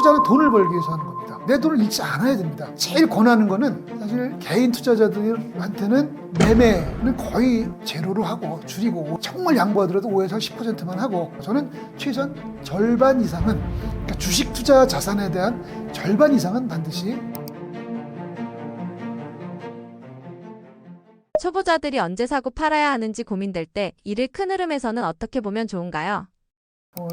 투자는 돈을 벌기 위해서 하는 겁니다. 내 돈을 잃지 않아야 됩니다. 제일 권하는 거는 사실 개인 투자자들한테는 매매는 거의 제로로 하고 줄이고 정말 양보하더라도 5에서 10%만 하고 저는 최소한 절반 이상은 그러니까 주식 투자 자산에 대한 절반 이상은 반드시 초보자들이 언제 사고 팔아야 하는지 고민될 때 이를 큰 흐름에서는 어떻게 보면 좋은가요?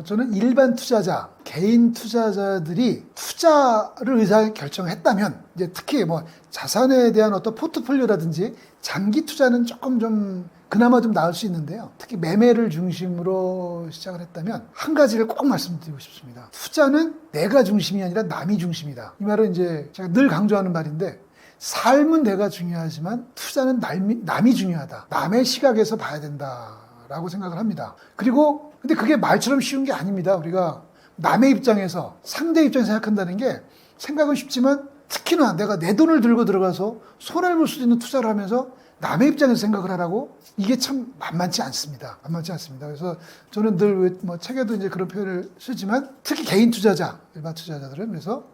저는 일반 투자자, 개인 투자자들이 투자를 의사결정했다면 이제 특히 뭐 자산에 대한 어떤 포트폴리오라든지 장기 투자는 조금 좀 그나마 좀 나을 수 있는데요. 특히 매매를 중심으로 시작을 했다면 한 가지를 꼭 말씀드리고 싶습니다. 투자는 내가 중심이 아니라 남이 중심이다. 이 말은 이제 제가 늘 강조하는 말인데 삶은 내가 중요하지만 투자는 남이 중요하다. 남의 시각에서 봐야 된다라고 생각을 합니다. 그리고 근데 그게 말처럼 쉬운 게 아닙니다. 우리가 남의 입장에서 상대 입장에서 생각한다는 게 생각은 쉽지만 특히나 내가 내 돈을 들고 들어가서 손해를 볼 수도 있는 투자를 하면서 남의 입장에서 생각을 하라고 이게 참 만만치 않습니다. 만만치 않습니다. 그래서 저는 늘 뭐 책에도 이제 그런 표현을 쓰지만 특히 개인 투자자, 일반 투자자들은 그래서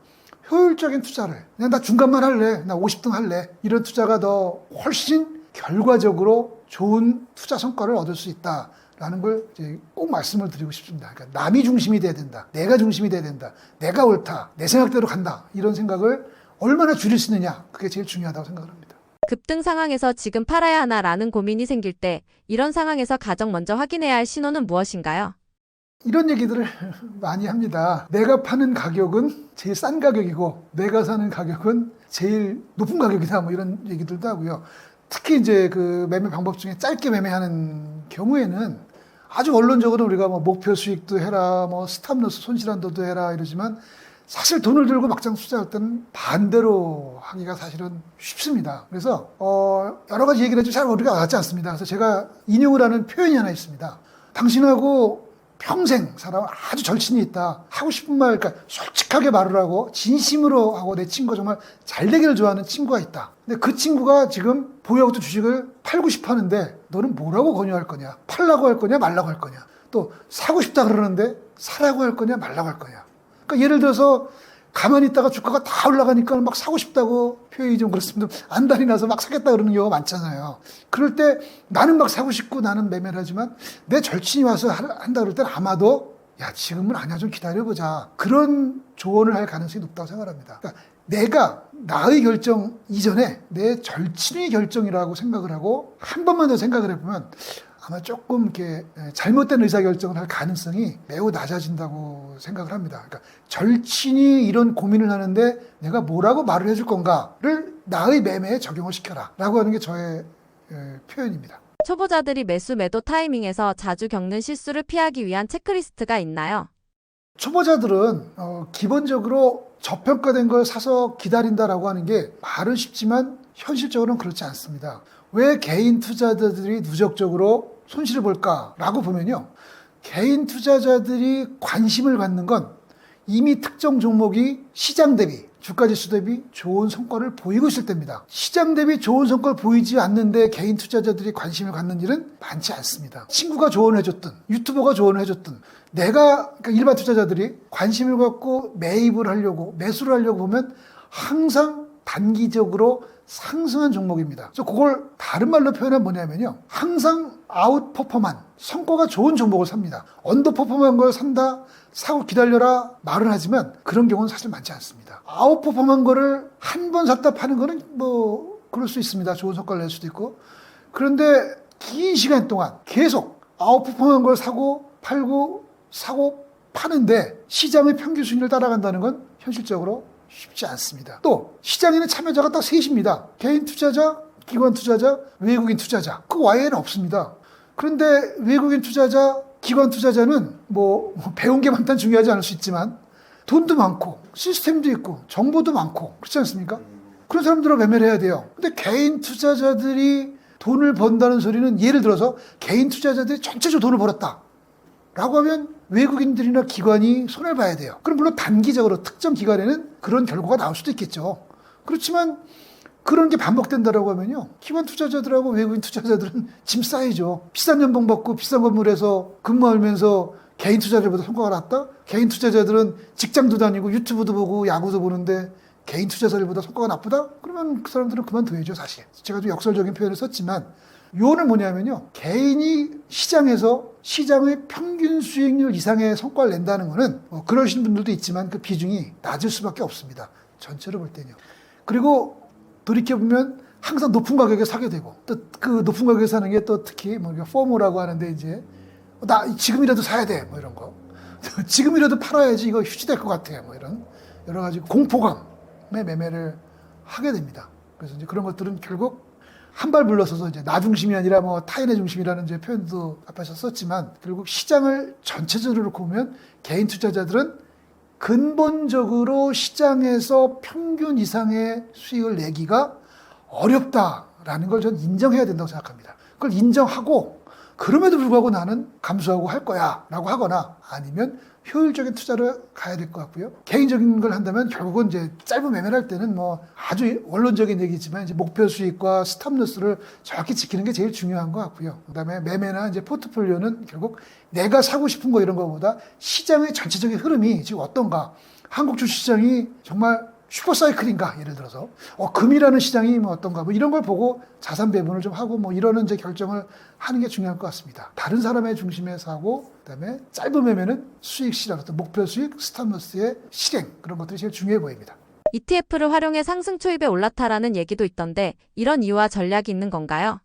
효율적인 투자를 그냥 나 중간만 할래, 나 50등 할래 이런 투자가 더 훨씬 결과적으로 좋은 투자 성과를 얻을 수 있다라는 걸 이제 꼭 말씀을 드리고 싶습니다. 그러니까 남이 중심이 돼야 된다, 내가 중심이 돼야 된다, 내가 옳다, 내 생각대로 간다 이런 생각을 얼마나 줄일 수 있느냐 그게 제일 중요하다고 생각을 합니다. 급등 상황에서 지금 팔아야 하나라는 고민이 생길 때 이런 상황에서 가장 먼저 확인해야 할 신호는 무엇인가요? 이런 얘기들을 많이 합니다. 내가 파는 가격은 제일 싼 가격이고 내가 사는 가격은 제일 높은 가격이다 뭐 이런 얘기들도 하고요. 특히 이제 그 매매 방법 중에 짧게 매매하는 경우에는 아주 원론적으로 우리가 뭐 목표 수익도 해라, 뭐 스탑로스 손실한도도 해라 이러지만 사실 돈을 들고 막장 투자할 때는 반대로 하기가 사실은 쉽습니다. 그래서 여러 가지 얘기를 해도 잘 우리가 와닿지 않습니다. 그래서 제가 인용을 하는 표현이 하나 있습니다. 당신하고 평생 살아 아주 절친이 있다. 하고 싶은 말, 그러니까 솔직하게 말을 하고 진심으로 하고 내 친구가 정말 잘 되기를 좋아하는 친구가 있다. 근데 그 친구가 지금 보유하고 주식을 팔고 싶어 하는데 너는 뭐라고 권유할 거냐? 팔라고 할 거냐? 말라고 할 거냐? 또 사고 싶다 그러는데 사라고 할 거냐? 말라고 할 거냐? 그러니까 예를 들어서 가만히 있다가 주가가 다 올라가니까 막 사고 싶다고 표현이 좀 그렇습니다. 안달이 나서 막 사겠다 그러는 경우가 많잖아요. 그럴 때 나는 막 사고 싶고 나는 매매를 하지만 내 절친이 와서 한다 그럴 때는 아마도 야 지금은 아니야 좀 기다려보자 그런 조언을 할 가능성이 높다고 생각합니다. 그러니까 내가 나의 결정 이전에 내 절친의 결정이라고 생각을 하고 한 번만 더 생각을 해보면 아마 조금 이렇게 잘못된 의사결정을 할 가능성이 매우 낮아진다고 생각을 합니다. 그러니까 절친이 이런 고민을 하는데 내가 뭐라고 말을 해줄 건가를 나의 매매에 적용을 시켜라 라고 하는 게 저의 표현입니다. 초보자들이 매수 매도 타이밍에서 자주 겪는 실수를 피하기 위한 체크리스트가 있나요? 초보자들은 기본적으로 저평가된 걸 사서 기다린다라고 하는 게 말은 쉽지만 현실적으로는 그렇지 않습니다. 왜 개인 투자자들이 누적적으로 손실을 볼까라고 보면요. 개인 투자자들이 관심을 갖는 건 이미 특정 종목이 시장 대비, 주가지수 대비 좋은 성과를 보이고 있을 때입니다. 시장 대비 좋은 성과를 보이지 않는데 개인 투자자들이 관심을 갖는 일은 많지 않습니다. 친구가 조언을 해줬든 유튜버가 조언을 해줬든 내가 그러니까 일반 투자자들이 관심을 갖고 매입을 하려고 매수를 하려고 보면 항상 단기적으로 상승한 종목입니다. 그래서 그걸 다른 말로 표현하면 뭐냐면요. 항상 아웃퍼폼한 성과가 좋은 종목을 삽니다. 언더퍼폼한 걸 산다, 사고 기다려라 말은 하지만 그런 경우는 사실 많지 않습니다. 아웃퍼폼한 거를 한 번 샀다 파는 거는 뭐 그럴 수 있습니다. 좋은 성과를 낼 수도 있고. 그런데 긴 시간 동안 계속 아웃퍼폼한 걸 사고 팔고 사고 파는데 시장의 평균 수익률을 따라간다는 건 현실적으로 쉽지 않습니다. 또 시장에는 참여자가 딱 셋입니다. 개인 투자자, 기관 투자자, 외국인 투자자. 그 외에는 없습니다. 그런데 외국인 투자자, 기관 투자자는 뭐 배운 게 많다는 중요하지 않을 수 있지만 돈도 많고 시스템도 있고 정보도 많고 그렇지 않습니까? 그런 사람들하고 매매를 해야 돼요. 근데 개인 투자자들이 돈을 번다는 소리는 예를 들어서 개인 투자자들이 전체적으로 돈을 벌었다 라고 하면 외국인들이나 기관이 손해를 봐야 돼요. 그럼 물론 단기적으로 특정 기간에는 그런 결과가 나올 수도 있겠죠. 그렇지만 그런 게 반복된다라고 하면요. 기관 투자자들하고 외국인 투자자들은 짐 쌓이죠. 비싼 연봉 받고 비싼 건물에서 근무하면서 개인 투자자들보다 성과가 낮다? 개인 투자자들은 직장도 다니고 유튜브도 보고 야구도 보는데 개인 투자자들보다 성과가 나쁘다? 그러면 그 사람들은 그만둬야죠, 사실. 제가 좀 역설적인 표현을 썼지만 요는 뭐냐면요. 개인이 시장에서 시장의 평균 수익률 이상의 성과를 낸다는 거는 그러신 분들도 있지만 그 비중이 낮을 수밖에 없습니다. 전체로 볼 때는요. 그리고 돌이켜보면 항상 높은 가격에 사게 되고 또 그 높은 가격에 사는 게 또 특히 뭐 포모라고 하는데 이제 나 지금이라도 사야 돼 뭐 이런 거 지금이라도 팔아야지 이거 휴지될 것 같아 뭐 이런 여러 가지 공포감의 매매를 하게 됩니다. 그래서 이제 그런 것들은 결국 한 발 물러서서 이제 나 중심이 아니라 뭐 타인의 중심이라는 이제 표현도 앞에서 썼지만 결국 시장을 전체적으로 놓고 보면 개인 투자자들은 근본적으로 시장에서 평균 이상의 수익을 내기가 어렵다라는 걸 저는 인정해야 된다고 생각합니다. 그걸 인정하고 그럼에도 불구하고 나는 감수하고 할 거야 라고 하거나 아니면 효율적인 투자를 가야 될 것 같고요. 개인적인 걸 한다면 결국은 이제 짧은 매매를 할 때는 뭐 아주 원론적인 얘기지만 이제 목표 수익과 스탑로스를 정확히 지키는 게 제일 중요한 것 같고요. 그다음에 매매나 이제 포트폴리오는 결국 내가 사고 싶은 거 이런 거보다 시장의 전체적인 흐름이 지금 어떤가. 한국 주식시장이 정말 슈퍼사이클인가 예를 들어서 금이라는 시장이 뭐 어떤가 뭐 이런 걸 보고 자산 배분을 좀 하고 뭐 이러는 이제 결정을 하는 게 중요할 것 같습니다. 다른 사람의 중심에서 하고 그다음에 짧은 매매는 수익 실현, 어떤 목표 수익, 스탑로스의 실행 그런 것들이 제일 중요해 보입니다. ETF를 활용해 상승 초입에 올라타라는 얘기도 있던데 이런 이유와 전략이 있는 건가요?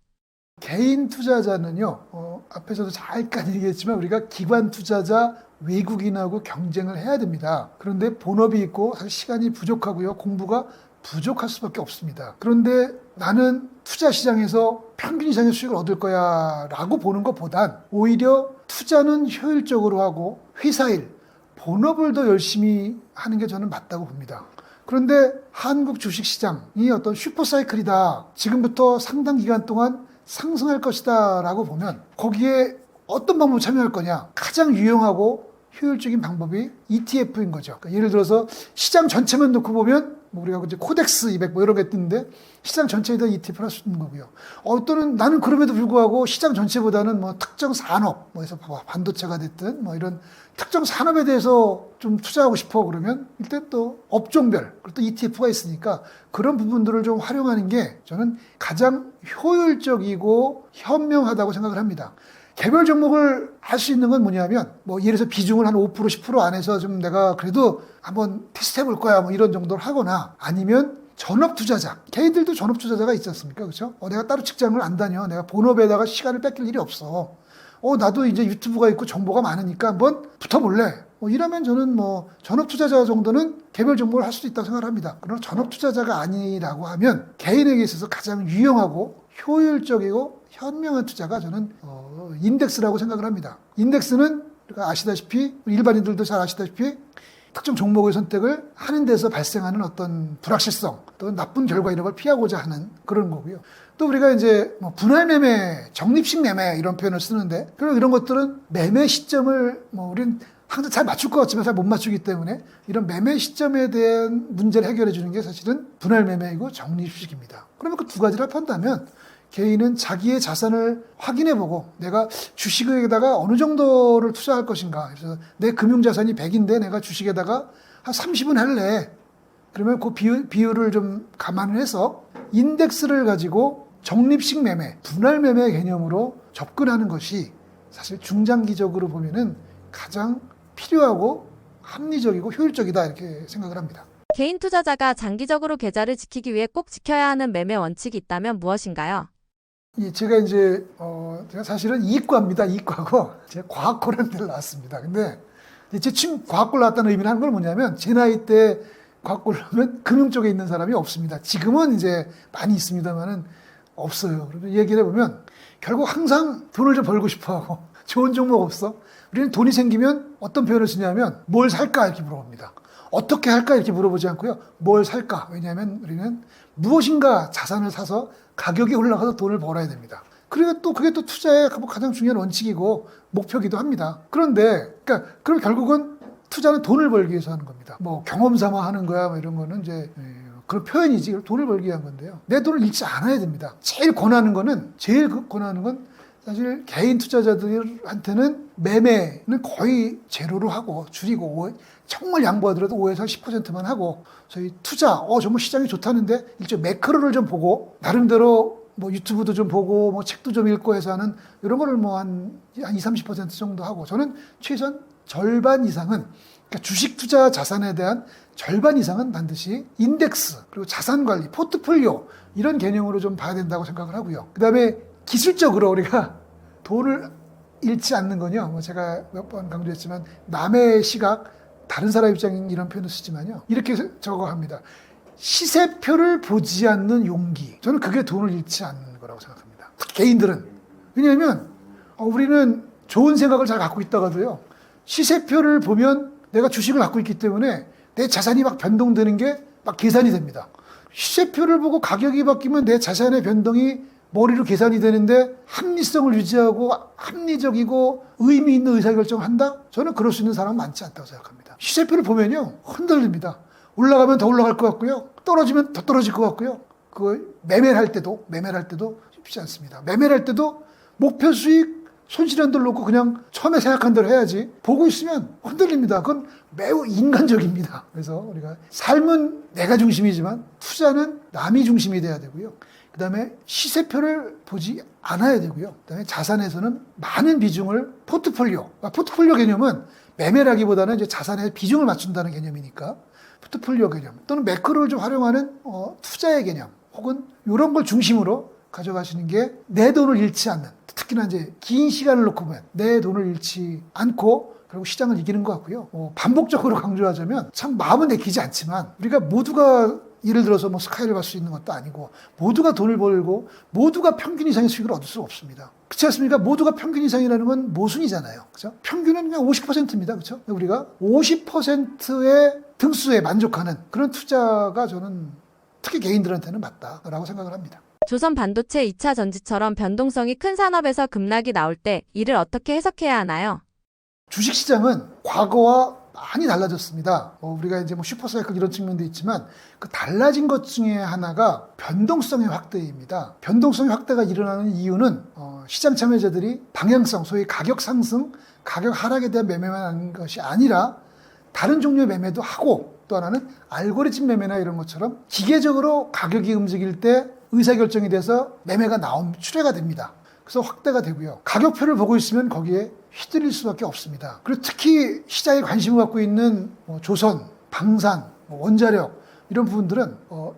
개인 투자자는요, 앞에서도 잠깐 얘기했지만 우리가 기관 투자자 외국인하고 경쟁을 해야 됩니다. 그런데 본업이 있고 사실 시간이 부족하고요. 공부가 부족할 수밖에 없습니다. 그런데 나는 투자 시장에서 평균 이상의 수익을 얻을 거야 라고 보는 것보단 오히려 투자는 효율적으로 하고 회사 일, 본업을 더 열심히 하는 게 저는 맞다고 봅니다. 그런데 한국 주식시장이 어떤 슈퍼사이클이다. 지금부터 상당 기간 동안 상승할 것이다 라고 보면 거기에 어떤 방법을 참여할 거냐. 가장 유용하고 효율적인 방법이 ETF인 거죠. 그러니까 예를 들어서 시장 전체만 놓고 보면 뭐 우리가 이제 코덱스 200 뭐 이런 게 뜨는데 시장 전체에다 ETF를 할 수 있는 거고요. 또는 나는 그럼에도 불구하고 시장 전체보다는 뭐 특정 산업, 뭐 해서 봐봐 반도체가 됐든 뭐 이런 특정 산업에 대해서 좀 투자하고 싶어 그러면 일단 또 업종별 그리고 또 ETF가 있으니까 그런 부분들을 좀 활용하는 게 저는 가장 효율적이고 현명하다고 생각을 합니다. 개별 종목을 할 수 있는 건 뭐냐면 뭐 예를 들어서 비중을 한 5% 10% 안에서 좀 내가 그래도 한번 테스트 해볼 거야 뭐 이런 정도를 하거나 아니면 전업 투자자 개인들도 전업 투자자가 있지 않습니까? 그렇죠? 내가 따로 직장을 안 다녀 내가 본업에다가 시간을 뺏길 일이 없어 나도 이제 유튜브가 있고 정보가 많으니까 한번 붙어볼래 이러면 저는 뭐 전업 투자자 정도는 개별 종목을 할 수도 있다고 생각을 합니다. 그러나 전업 투자자가 아니라고 하면 개인에게 있어서 가장 유용하고 효율적이고 현명한 투자가 저는 인덱스라고 생각을 합니다. 인덱스는 우리가 아시다시피 일반인들도 잘 아시다시피 특정 종목의 선택을 하는 데서 발생하는 어떤 불확실성 또는 나쁜 결과 이런 걸 피하고자 하는 그런 거고요. 또 우리가 이제 뭐 분할 매매, 적립식 매매 이런 표현을 쓰는데 그런 이런 것들은 매매 시점을 뭐 우리는 항상 잘 맞출 것 같지만 잘 못 맞추기 때문에 이런 매매 시점에 대한 문제를 해결해 주는 게 사실은 분할 매매이고 적립식입니다. 그러면 그 두 가지를 합한다면 개인은 자기의 자산을 확인해보고 내가 주식에다가 어느 정도를 투자할 것인가. 그래서 내 금융자산이 100인데 내가 주식에다가 한 30은 할래. 그러면 그 비율을 좀 감안을 해서 인덱스를 가지고 적립식 매매, 분할 매매 개념으로 접근하는 것이 사실 중장기적으로 보면은 가장 필요하고 합리적이고 효율적이다 이렇게 생각을 합니다. 개인 투자자가 장기적으로 계좌를 지키기 위해 꼭 지켜야 하는 매매 원칙이 있다면 무엇인가요? 제가 이제 제가 사실은 이과입니다. 이과고 제가 과학고라는 데를 나왔습니다. 근데 제 과학고를 나왔다는 의미는 하는 건 뭐냐면 제 나이 때 과학고를 하면 금융 쪽에 있는 사람이 없습니다. 지금은 이제 많이 있습니다만은 없어요. 그러면 얘기를 해보면 결국 항상 돈을 좀 벌고 싶어하고 좋은 종목 없어. 우리는 돈이 생기면 어떤 표현을 쓰냐면 뭘 살까 이렇게 물어봅니다. 어떻게 할까 이렇게 물어보지 않고요. 뭘 살까? 왜냐하면 우리는 무엇인가 자산을 사서 가격이 올라가서 돈을 벌어야 됩니다. 그리고 또 그게 또 투자의 가장 중요한 원칙이고 목표기도 합니다. 그런데 그럼 결국은 투자는 돈을 벌기 위해서 하는 겁니다. 뭐 경험 삼아 하는 거야 뭐 이런 거는 이제 그런 표현이지 돈을 벌기 위한 건데요. 내 돈을 잃지 않아야 됩니다. 제일 권하는 건 사실 개인 투자자들한테는 매매는 거의 제로로 하고 줄이고 정말 양보하더라도 5에서 10%만 하고 저희 투자 정말 시장이 좋다는데 일종 매크로를 좀 보고 나름대로 뭐 유튜브도 좀 보고 뭐 책도 좀 읽고 해서 하는 이런 거를 뭐 한 20-30% 정도 하고 저는 최소한 절반 이상은 그러니까 주식 투자 자산에 대한 절반 이상은 반드시 인덱스 그리고 자산 관리, 포트폴리오 이런 개념으로 좀 봐야 된다고 생각을 하고요. 그다음에 기술적으로 우리가 돈을 잃지 않는 건요. 뭐 제가 몇 번 강조했지만 남의 시각, 다른 사람 입장인 이런 표현을 쓰지만요. 이렇게 저거 합니다. 시세표를 보지 않는 용기. 저는 그게 돈을 잃지 않는 거라고 생각합니다. 특히 개인들은. 왜냐하면 우리는 좋은 생각을 잘 갖고 있다가도요. 시세표를 보면 내가 주식을 갖고 있기 때문에 내 자산이 막 변동되는 게 막 계산이 됩니다. 시세표를 보고 가격이 바뀌면 내 자산의 변동이 머리로 계산이 되는데 합리성을 유지하고 합리적이고 의미 있는 의사결정을 한다? 저는 그럴 수 있는 사람은 많지 않다고 생각합니다. 시세표를 보면요. 흔들립니다. 올라가면 더 올라갈 것 같고요. 떨어지면 더 떨어질 것 같고요. 그 매매를 할 때도 쉽지 않습니다. 매매를 할 때도 목표 수익 손실한들 놓고 그냥 처음에 생각한 대로 해야지 보고 있으면 흔들립니다. 그건 매우 인간적입니다. 그래서 우리가 삶은 내가 중심이지만 투자는 남이 중심이 돼야 되고요. 그 다음에 시세표를 보지 않아야 되고요. 그 다음에 자산에서는 많은 비중을 포트폴리오 개념은 매매라기보다는 이제 자산에 비중을 맞춘다는 개념이니까 포트폴리오 개념 또는 매크로를 좀 활용하는 투자의 개념 혹은 이런 걸 중심으로 가져가시는 게 내 돈을 잃지 않는 특히나 이제 긴 시간을 놓고 보면 내 돈을 잃지 않고 그리고 시장을 이기는 것 같고요. 반복적으로 강조하자면 참 마음은 내키지 않지만 우리가 모두가 예를 들어서 뭐 스카이를 갈 수 있는 것도 아니고 모두가 돈을 벌고 모두가 평균 이상의 수익을 얻을 수 없습니다. 그렇지 않습니까? 모두가 평균 이상이라는 건 모순이잖아요. 그렇죠? 평균은 그냥 50%입니다. 그렇죠? 우리가 50%의 등수에 만족하는 그런 투자가 저는 특히 개인들한테는 맞다라고 생각을 합니다. 조선 반도체 2차 전지처럼 변동성이 큰 산업에서 급락이 나올 때 이를 어떻게 해석해야 하나요? 주식시장은 과거와 많이 달라졌습니다. 우리가 이제 뭐 슈퍼사이클 이런 측면도 있지만 그 달라진 것 중에 하나가 변동성의 확대입니다. 변동성의 확대가 일어나는 이유는 시장 참여자들이 방향성, 소위 가격 상승, 가격 하락에 대한 매매만 하는 것이 아니라 다른 종류의 매매도 하고 또 하나는 알고리즘 매매나 이런 것처럼 기계적으로 가격이 움직일 때 의사결정이 돼서 매매가 출회가 됩니다. 그래서 확대가 되고요. 가격표를 보고 있으면 거기에 휘둘릴 수밖에 없습니다. 그리고 특히 시장에 관심을 갖고 있는 조선, 방산, 원자력 이런 부분들은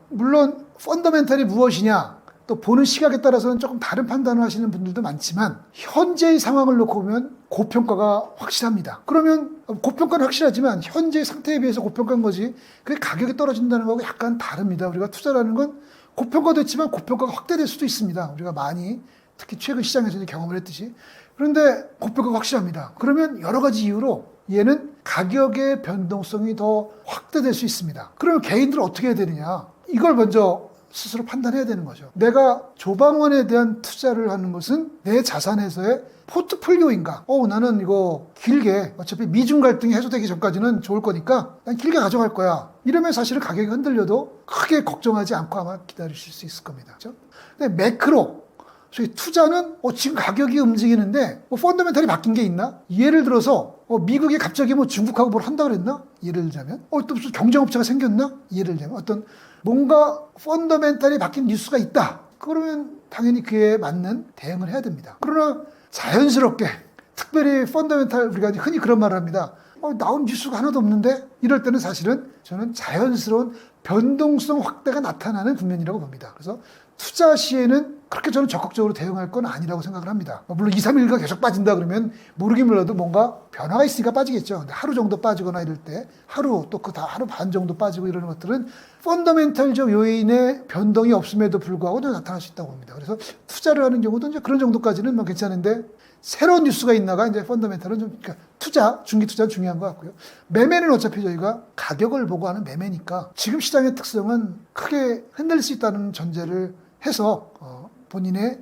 물론 펀더멘탈이 무엇이냐 또 보는 시각에 따라서는 조금 다른 판단을 하시는 분들도 많지만 현재의 상황을 놓고 보면 고평가가 확실합니다. 그러면 고평가는 확실하지만 현재의 상태에 비해서 고평가인 거지 그게 가격이 떨어진다는 거하고 약간 다릅니다. 우리가 투자라는 건 고평가됐지만 고평가가 확대될 수도 있습니다. 우리가 많이 특히 최근 시장에서 경험을 했듯이. 그런데 고평가가 확실합니다. 그러면 여러 가지 이유로 얘는 가격의 변동성이 더 확대될 수 있습니다. 그러면 개인들은 어떻게 해야 되느냐? 이걸 먼저 스스로 판단해야 되는 거죠. 내가 조방원에 대한 투자를 하는 것은 내 자산에서의 포트폴리오인가? 나는 이거 길게 어차피 미중 갈등이 해소되기 전까지는 좋을 거니까 난 길게 가져갈 거야. 이러면 사실은 가격이 흔들려도 크게 걱정하지 않고 아마 기다리실 수 있을 겁니다. 그렇죠? 근데 매크로, 소위 투자는 지금 가격이 움직이는데 펀더멘탈이 바뀐 게 있나? 예를 들어서 미국이 갑자기 중국하고 뭘 한다 그랬나? 예를 들자면 또 무슨 경쟁업체가 생겼나? 예를 들자면 어떤 뭔가 펀더멘탈이 바뀐 뉴스가 있다. 그러면 당연히 그에 맞는 대응을 해야 됩니다. 그러나 자연스럽게 특별히 펀더멘탈 우리가 흔히 그런 말을 합니다. 나온 뉴스가 하나도 없는데 이럴 때는 사실은 저는 자연스러운 변동성 확대가 나타나는 국면이라고 봅니다. 그래서 투자 시에는 그렇게 저는 적극적으로 대응할 건 아니라고 생각을 합니다. 물론 2, 3일간 계속 빠진다 그러면 모르긴 몰라도 뭔가 변화가 있으니까 빠지겠죠. 근데 하루 정도 빠지거나 이럴 때 하루 또 하루 반 정도 빠지고 이러는 것들은 펀더멘탈적 요인의 변동이 없음에도 불구하고 나타날 수 있다고 봅니다. 그래서 투자를 하는 경우도 이제 그런 정도까지는 괜찮은데 새로운 뉴스가 있나가 이제 펀더멘탈은 그러니까 중기 투자는 중요한 것 같고요. 매매는 어차피 저희가 가격을 보고 하는 매매니까 지금 시장의 특성은 크게 흔들릴 수 있다는 전제를 해서 본인의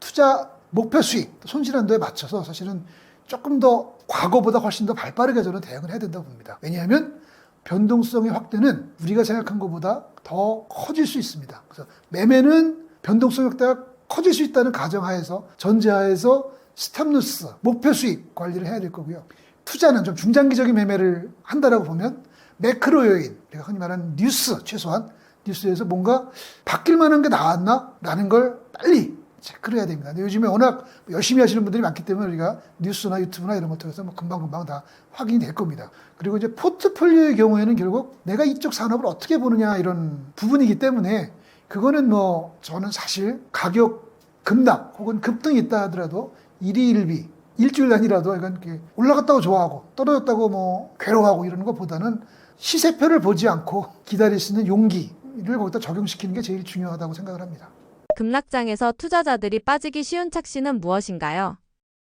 투자 목표 수익, 손실 한도에 맞춰서 사실은 조금 더 과거보다 훨씬 더 발빠르게 저는 대응을 해야 된다고 봅니다. 왜냐하면 변동성의 확대는 우리가 생각한 것보다 더 커질 수 있습니다. 그래서 매매는 변동성 확대가 커질 수 있다는 가정하에서 전제하에서 스탑루스, 목표 수익 관리를 해야 될 거고요. 투자는 좀 중장기적인 매매를 한다라고 보면 매크로 요인, 우리가 흔히 말하는 뉴스, 최소한 뉴스에서 뭔가 바뀔 만한 게 나왔나? 라는 걸 빨리 체크를 해야 됩니다. 근데 요즘에 워낙 열심히 하시는 분들이 많기 때문에 우리가 뉴스나 유튜브나 이런 것들에서 뭐 금방금방 다 확인이 될 겁니다. 그리고 이제 포트폴리오의 경우에는 결국 내가 이쪽 산업을 어떻게 보느냐 이런 부분이기 때문에 그거는 뭐 저는 사실 가격 급락 혹은 급등이 있다 하더라도 일희일비 일주일 단위라도 약간 이렇게 올라갔다고 좋아하고 떨어졌다고 뭐 괴로워하고 이러는 것보다는 시세표를 보지 않고 기다릴 수 있는 용기를 거기다 적용시키는 게 제일 중요하다고 생각을 합니다. 급락장에서 투자자들이 빠지기 쉬운 착시는 무엇인가요?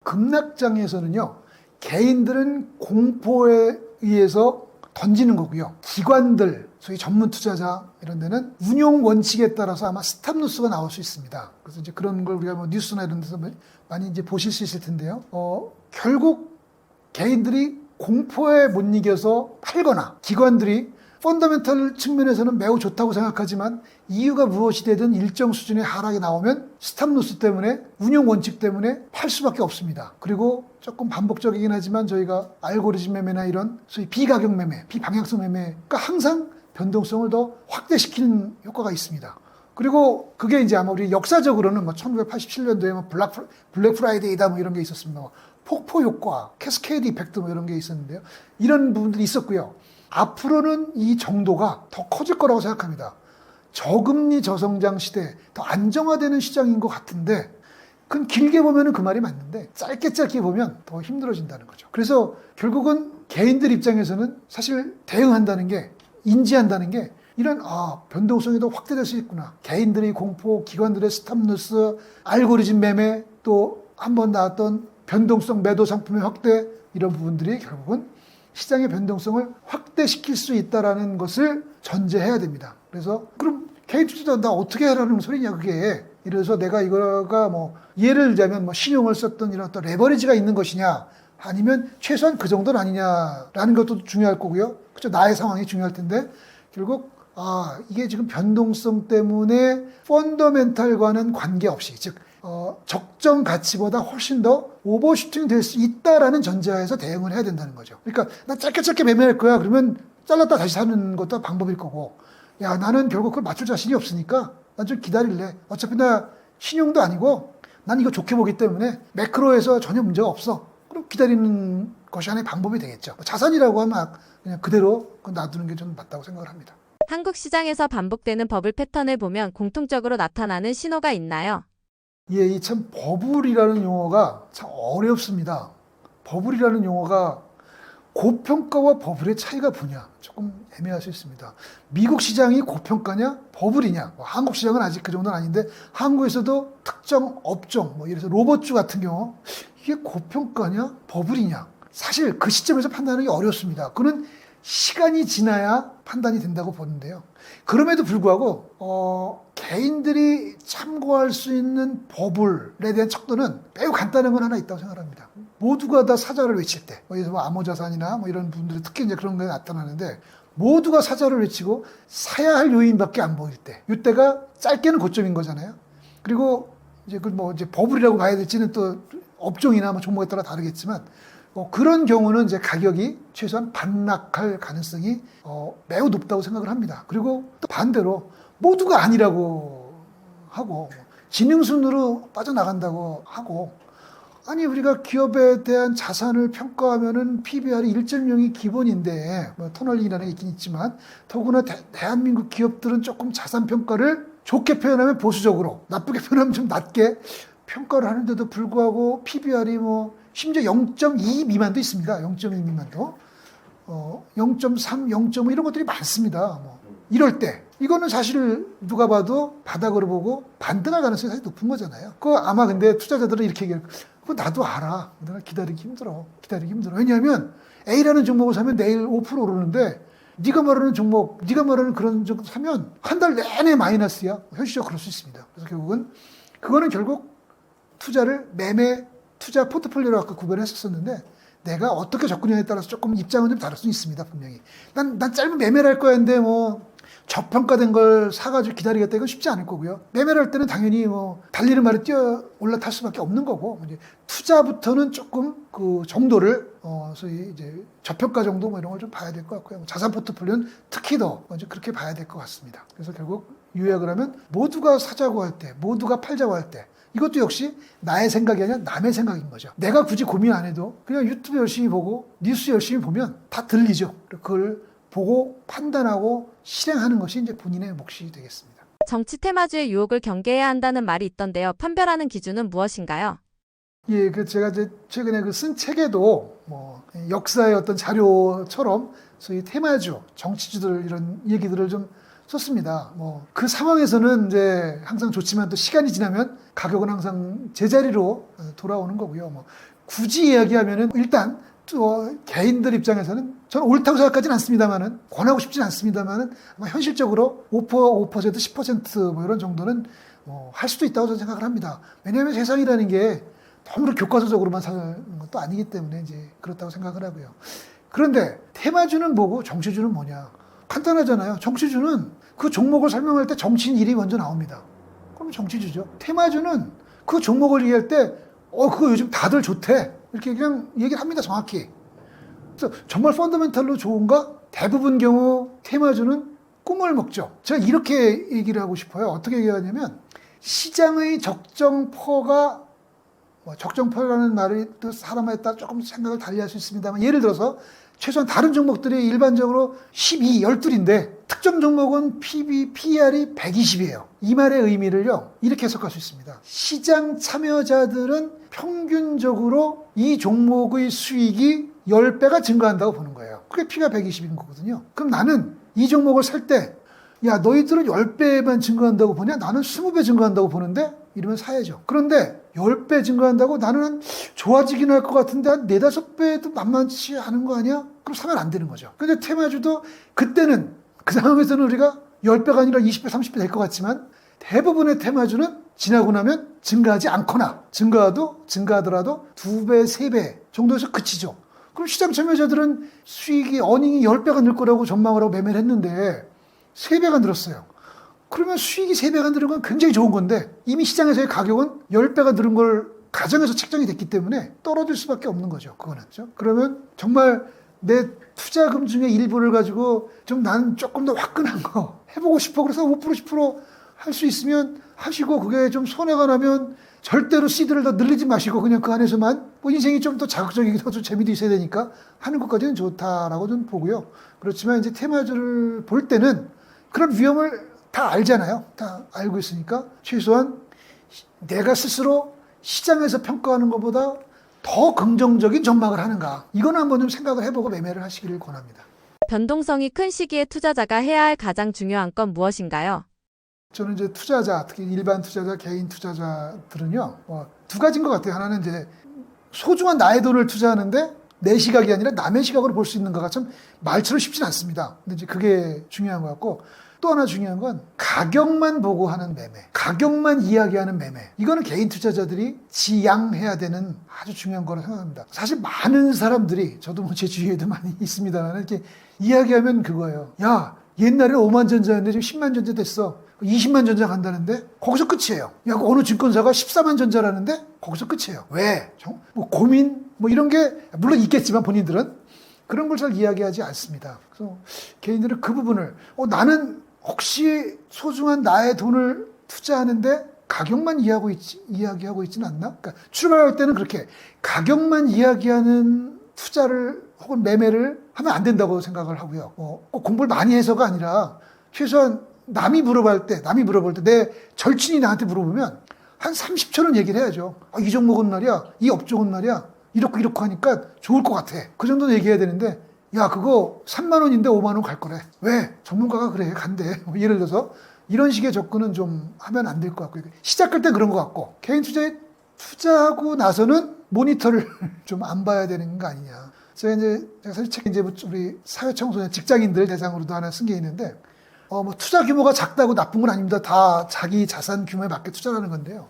급락장에서는요, 개인들은 공포에 의해서 던지는 거고요. 기관들, 소위 전문 투자자 이런 데는 운용 원칙에 따라서 아마 스탑루스가 나올 수 있습니다. 그래서 이제 그런 걸 우리가 뭐 뉴스나 이런 데서 많이 이제 보실 수 있을 텐데요. 결국 개인들이 공포에 못 이겨서 팔거나 기관들이 펀더멘털 측면에서는 매우 좋다고 생각하지만 이유가 무엇이 되든 일정 수준의 하락이 나오면 스탑루스 때문에 운용 원칙 때문에 팔 수밖에 없습니다. 그리고 조금 반복적이긴 하지만 저희가 알고리즘 매매나 이런 소위 비가격 매매, 비방향성 매매가 항상 변동성을 더 확대시키는 효과가 있습니다. 그리고 그게 이제 아마 우리 역사적으로는 뭐 1987년도에 뭐 블랙 프라이데이다 뭐 이런 게 있었습니다. 뭐 폭포 효과, 캐스케이드 이펙트 뭐 이런 게 있었는데요. 이런 부분들이 있었고요. 앞으로는 이 정도가 더 커질 거라고 생각합니다. 저금리 저성장 시대, 더 안정화되는 시장인 것 같은데 그건 길게 보면 그 말이 맞는데 짧게 보면 더 힘들어진다는 거죠. 그래서 결국은 개인들 입장에서는 사실 대응한다는 게 인지한다는 게 이런 변동성이 더 확대될 수 있구나. 개인들의 공포, 기관들의 스탑루스, 알고리즘 매매, 또 한번 나왔던 변동성 매도 상품의 확대 이런 부분들이 결국은 시장의 변동성을 확대시킬 수 있다는 것을 전제해야 됩니다. 그래서 그럼 개인 투자 나 어떻게 하라는 소리냐 그게. 이래서 내가 이거가 뭐 예를 들자면 뭐 신용을 썼던 이런 또 레버리지가 있는 것이냐 아니면 최소한 그 정도는 아니냐라는 것도 중요할 거고요. 그렇죠. 나의 상황이 중요할 텐데 결국 이게 지금 변동성 때문에 펀더멘탈과는 관계없이 즉 적정 가치보다 훨씬 더 오버슈팅 될 수 있다라는 전제하에서 대응을 해야 된다는 거죠. 그러니까 나 짧게 매매할 거야. 그러면 잘랐다 다시 사는 것도 방법일 거고 야 나는 결국 그걸 맞출 자신이 없으니까 난 좀 기다릴래. 어차피 나 신용도 아니고 난 이거 좋게 보기 때문에 매크로에서 전혀 문제가 없어. 그럼 기다리는 것이 하나의 방법이 되겠죠. 자산이라고 하면 그냥 그대로 놔두는 게 좀 맞다고 생각을 합니다. 한국 시장에서 반복되는 버블 패턴을 보면 공통적으로 나타나는 신호가 있나요? 예, 이 참 버블이라는 용어가 참 어렵습니다. 버블이라는 용어가 고평가와 버블의 차이가 뭐냐 조금 애매할 수 있습니다. 미국 시장이 고평가냐 버블이냐 한국 시장은 아직 그 정도는 아닌데 한국에서도 특정 업종 예를 들어서 로봇주 같은 경우 이게 고평가냐 버블이냐 사실 그 시점에서 판단하기 어렵습니다. 그는 시간이 지나야 판단이 된다고 보는데요. 그럼에도 불구하고 개인들이 참고할 수 있는 버블에 대한 척도는 매우 간단한 건 하나 있다고 생각합니다. 모두가 다 사자를 외칠 때, 뭐 암호자산이나 이런 분들이 특히 이제 그런 게 나타나는데 모두가 사자를 외치고 사야 할 요인밖에 안 보일 때, 이때가 짧게는 고점인 거잖아요. 그리고 이제 이제 버블이라고 봐야 될지는 또 업종이나 종목에 따라 다르겠지만. 그런 경우는 이제 가격이 최소한 반락할 가능성이 매우 높다고 생각을 합니다. 그리고 또 반대로 모두가 아니라고 하고 지능순으로 빠져나간다고 하고 아니 우리가 기업에 대한 자산을 평가하면은 PBR이 1.0이 기본인데 터널링이라는 게 있긴 있지만 더구나 대한민국 기업들은 조금 자산 평가를 좋게 표현하면 보수적으로 나쁘게 표현하면 좀 낮게 평가를 하는데도 불구하고 PBR이 심지어 0.2 미만도 있습니다. 0.2 미만도. 0.3, 0.5 이런 것들이 많습니다. 이럴 때 이거는 사실 누가 봐도 바닥으로 보고 반등할 가능성이 사실 높은 거잖아요. 아마 근데 투자자들은 이렇게 얘기해요. 그거 나도 알아. 내가 기다리기 힘들어. 왜냐하면 A라는 종목을 사면 내일 5% 오르는데 네가 말하는 종목, 네가 말하는 그런 종목 사면 한 달 내내 마이너스야. 현실적으로 그럴 수 있습니다. 그래서 결국은 그거는 결국 투자를 매매 투자 포트폴리오로 아까 구별했었는데 내가 어떻게 접근하냐에 따라서 조금 입장은 좀 다를 수 있습니다. 분명히 난 짧은 매매를 할 거야. 근데 저평가된 걸 사가지고 기다리겠다 이건 쉽지 않을 거고요. 매매를 할 때는 당연히 뭐 달리는 말에 뛰어 올라탈 수밖에 없는 거고 이제 투자부터는 조금 그 정도를 소위 이제 저평가 정도 뭐 이런 걸 좀 봐야 될 것 같고요. 자산 포트폴리오는 특히 더 이제 그렇게 봐야 될 것 같습니다. 그래서 결국 요약을 하면 모두가 사자고 할 때, 모두가 팔자고 할 때 이것도 역시 나의 생각이 아니라 남의 생각인 거죠. 내가 굳이 고민 안 해도 그냥 유튜브 열심히 보고 뉴스 열심히 보면 다 들리죠. 그걸 보고 판단하고 실행하는 것이 이제 본인의 몫이 되겠습니다. 정치 테마주의 유혹을 경계해야 한다는 말이 있던데요. 판별하는 기준은 무엇인가요? 예, 그 제가 이제 최근에 그 쓴 책에도 뭐 역사의 어떤 자료처럼 소위 테마주, 정치주들 이런 얘기들을 좀 썼습니다. 뭐 그 상황에서는 이제 항상 좋지만 또 시간이 지나면 가격은 항상 제자리로 돌아오는 거고요. 뭐 굳이 이야기하면은 일단 또 개인들 입장에서는 저는 옳다고 생각하지는 않습니다만은 권하고 싶지는 않습니다만은 아마 현실적으로 5%, 10%뭐 이런 정도는 뭐 할 수도 있다고 저는 생각을 합니다. 왜냐하면 세상이라는 게 너무 교과서적으로만 사는 것도 아니기 때문에 이제 그렇다고 생각을 하고요. 그런데 테마주는 뭐고 정치주는 뭐냐? 간단하잖아요. 정치주는 그 종목을 설명할 때 정치인 이름이 먼저 나옵니다. 그럼 정치주죠. 테마주는 그 종목을 얘기할 때 그거 요즘 다들 좋대. 이렇게 그냥 얘기를 합니다. 정확히. 그래서 정말 펀더멘탈로 좋은가? 대부분 경우 테마주는 꿈을 먹죠. 제가 이렇게 얘기를 하고 싶어요. 어떻게 얘기하냐면 시장의 적정퍼가 적정퍼라는 말이 또 사람에 따라 조금 생각을 달리할 수 있습니다만 예를 들어서 최소한 다른 종목들이 일반적으로 12, 12인데 특정 종목은 PER이 120이에요. 이 말의 의미를요 이렇게 해석할 수 있습니다. 시장 참여자들은 평균적으로 이 종목의 수익이 10배가 증가한다고 보는 거예요. 그게 P가 120인 거거든요. 그럼 나는 이 종목을 살 때 야 너희들은 10배만 증가한다고 보냐? 나는 20배 증가한다고 보는데 이러면 사야죠. 그런데 10배 증가한다고 나는 좋아지긴 할 것 같은데 한 4, 5배도 만만치 않은 거 아니야? 그럼 사면 안 되는 거죠. 근데 테마주도 그때는 그 상황에서는 우리가 10배가 아니라 20배, 30배 될 것 같지만 대부분의 테마주는 지나고 나면 증가하지 않거나 증가하더라도 2배, 3배 정도에서 그치죠. 그럼 시장 참여자들은 수익이 어닝이 10배가 늘 거라고 전망을 하고 매매를 했는데 3배가 늘었어요. 그러면 수익이 3배가 늘은 건 굉장히 좋은 건데 이미 시장에서의 가격은 10배가 늘은 걸 가정에서 책정이 됐기 때문에 떨어질 수밖에 없는 거죠. 그거는. 그렇죠? 그러면 정말 내 투자금 중에 일부를 가지고 좀 나는 조금 더 화끈한 거 해보고 싶어. 그래서 5%, 10% 할 수 있으면 하시고 그게 좀 손해가 나면 절대로 시드를 더 늘리지 마시고 그냥 그 안에서만 뭐 인생이 좀 더 자극적이기도 하고 재미도 있어야 되니까 하는 것까지는 좋다라고 좀 보고요. 그렇지만 이제 테마주를 볼 때는 그런 위험을 다 알잖아요. 다 알고 있으니까 최소한 내가 스스로 시장에서 평가하는 것보다 더 긍정적인 전망을 하는가. 이건 한번 좀 생각을 해보고 매매를 하시기를 권합니다. 변동성이 큰 시기에 투자자가 해야 할 가장 중요한 건 무엇인가요? 저는 이제 투자자, 특히 일반 투자자, 개인 투자자들은요, 두 가지인 것 같아요. 하나는 이제 소중한 나의 돈을 투자하는데 내 시각이 아니라 남의 시각으로 볼 수 있는가가 참 말처럼 쉽진 않습니다. 근데 이제 그게 중요한 것 같고 또 하나 중요한 건 가격만 보고 하는 매매, 가격만 이야기하는 매매. 이거는 개인 투자자들이 지양해야 되는 아주 중요한 거라고 생각합니다. 사실 많은 사람들이 저도 뭐 제 주위에도 많이 있습니다만 이렇게 이야기하면 그거예요. 야, 옛날에 5만 전자였는데 지금 10만 전자 됐어. 20만 전자 간다는데 거기서 끝이에요. 야, 어느 증권사가 14만 전자라는데 거기서 끝이에요. 왜? 뭐 고민 뭐 이런 게 물론 있겠지만 본인들은 그런 걸 잘 이야기하지 않습니다. 그래서 개인들은 그 부분을 나는 혹시 소중한 나의 돈을 투자하는데 가격만 이야기하고 있지는 않나? 그러니까 출발할 때는 그렇게 가격만 이야기하는 투자를 혹은 매매를 하면 안 된다고 생각을 하고요. 공부를 많이 해서가 아니라 최소한 남이 물어볼 때 내 절친이 나한테 물어보면 한 30초는 얘기를 해야죠. 이 종목은 말이야, 이 업종은 말이야, 이렇게 하니까 좋을 것 같아. 그 정도는 얘기해야 되는데 야, 그거 3만 원인데 5만 원 갈 거래. 왜? 전문가가 그래, 간대. 뭐 예를 들어서 이런 식의 접근은 좀 하면 안 될 것 같고 시작할 때 그런 것 같고 개인 투자에 투자하고 나서는 모니터를 좀 안 봐야 되는 거 아니냐. 제가 사실 책 이제 우리 사회청소년 직장인들 대상으로도 하나 쓴 게 있는데 뭐 투자 규모가 작다고 나쁜 건 아닙니다. 다 자기 자산 규모에 맞게 투자하는 건데요.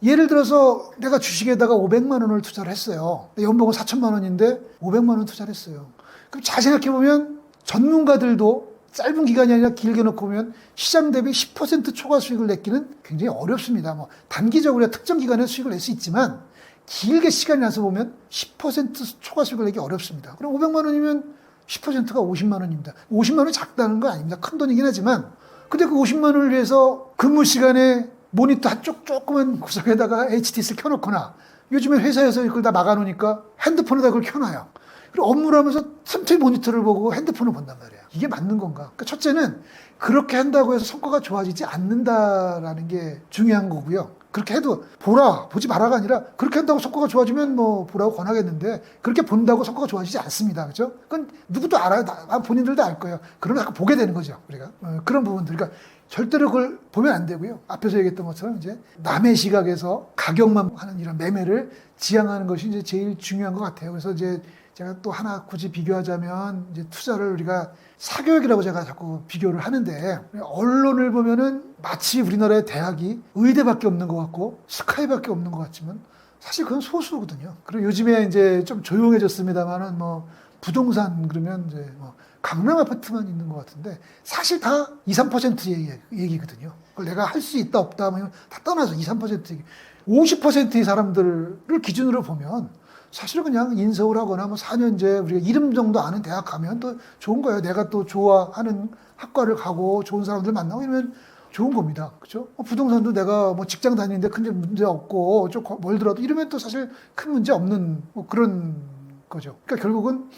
예를 들어서 내가 주식에다가 500만 원을 투자를 했어요. 연봉은 4천만 원인데 500만 원 투자를 했어요. 그럼 잘 생각해보면 전문가들도 짧은 기간이 아니라 길게 놓고 보면 시장 대비 10% 초과 수익을 내기는 굉장히 어렵습니다. 뭐 단기적으로 특정 기간에 수익을 낼 수 있지만 길게 시간이 나서 보면 10% 초과 수익을 내기 어렵습니다. 그럼 500만 원이면 10%가 50만 원입니다. 50만 원이 작다는 건 아닙니다. 큰 돈이긴 하지만 근데 그 50만 원을 위해서 근무 시간에 모니터 한쪽 조그만 구석에다가 HTS를 켜놓거나 요즘에 회사에서 이걸 다 막아놓으니까 핸드폰에다 그걸 켜놔요. 그리고 업무를 하면서 틈틈이 모니터를 보고 핸드폰을 본단 말이에요. 이게 맞는 건가? 그러니까 첫째는 그렇게 한다고 해서 성과가 좋아지지 않는다라는 게 중요한 거고요. 그렇게 해도 보지 마라가 아니라 그렇게 한다고 성과가 좋아지면 뭐 보라고 권하겠는데 그렇게 본다고 성과가 좋아지지 않습니다. 그렇죠? 그건 누구도 알아요. 본인들도 알 거예요. 그러면 자꾸 보게 되는 거죠. 우리가 그런 부분들. 그러니까 절대로 그걸 보면 안 되고요. 앞에서 얘기했던 것처럼 이제 남의 시각에서 가격만 하는 이런 매매를 지향하는 것이 이제 제일 중요한 것 같아요. 그래서 이제 제가 또 하나 굳이 비교하자면 이제 투자를 우리가 사교육이라고 제가 자꾸 비교를 하는데 언론을 보면은 마치 우리나라의 대학이 의대밖에 없는 것 같고 스카이밖에 없는 것 같지만 사실 그건 소수거든요. 그리고 요즘에 이제 좀 조용해졌습니다만은 뭐 부동산 그러면 이제 뭐 강남 아파트만 있는 것 같은데 사실 다 2, 3% 얘기거든요. 그걸 내가 할 수 있다 없다 뭐 다 떠나서 2, 3% 얘기. 50%의 사람들을 기준으로 보면 사실은 그냥 인서울 하거나 뭐 4년제 우리가 이름 정도 아는 대학 가면 또 좋은 거예요. 내가 또 좋아하는 학과를 가고 좋은 사람들 만나고 이러면 좋은 겁니다. 그렇죠? 부동산도 내가 뭐 직장 다니는데 큰 문제 없고 좀 멀더라도 이러면 또 사실 큰 문제 없는 뭐 그런 거죠. 그러니까 결국은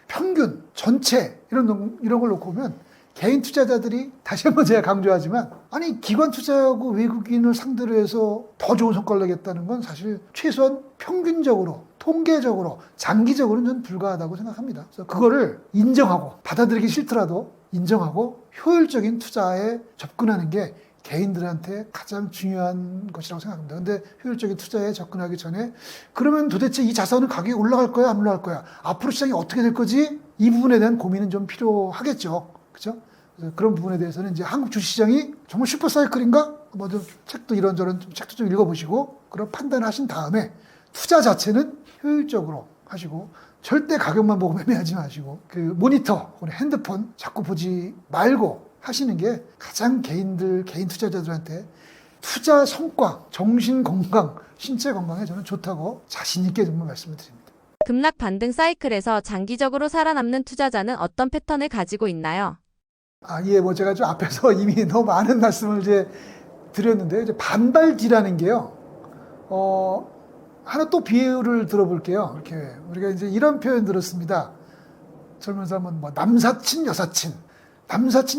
평균, 전체 이런 걸 놓고 보면 개인 투자자들이 다시 한번 제가 강조하지만 아니 기관 투자하고 외국인을 상대로 해서 더 좋은 성과를 내겠다는 건 사실 최소한 평균적으로 통계적으로 장기적으로는 전 불가하다고 생각합니다. 그래서 그거를 인정하고 받아들이기 싫더라도 인정하고 효율적인 투자에 접근하는 게 개인들한테 가장 중요한 것이라고 생각합니다. 근데 효율적인 투자에 접근하기 전에 그러면 도대체 이 자산은 가격이 올라갈 거야, 안 올라갈 거야? 앞으로 시장이 어떻게 될 거지? 이 부분에 대한 고민은 좀 필요하겠죠. 그렇죠? 그런 부분에 대해서는 이제 한국 주식시장이 정말 슈퍼사이클인가? 뭐 좀 책도 이런저런 책도 좀 읽어보시고 그런 판단하신 다음에 투자 자체는 효율적으로 하시고 절대 가격만 보고 매매하지 마시고 그 모니터, 핸드폰 자꾸 보지 말고 하시는 게 가장 개인 투자자들한테 투자 성과, 정신 건강, 신체 건강에 저는 좋다고 자신 있게 정말 말씀을 드립니다. 급락 반등 사이클에서 장기적으로 살아남는 투자자는 어떤 패턴을 가지고 있나요? 예, 뭐 제가 좀 앞에서 이미 너무 많은 말씀을 이제 드렸는데 이제 반발 뒤라는 게요. 하나 또 비유를 들어볼게요. 이렇게 우리가 이제 이런 표현 들었습니다. 젊은 사람은 뭐 남사친,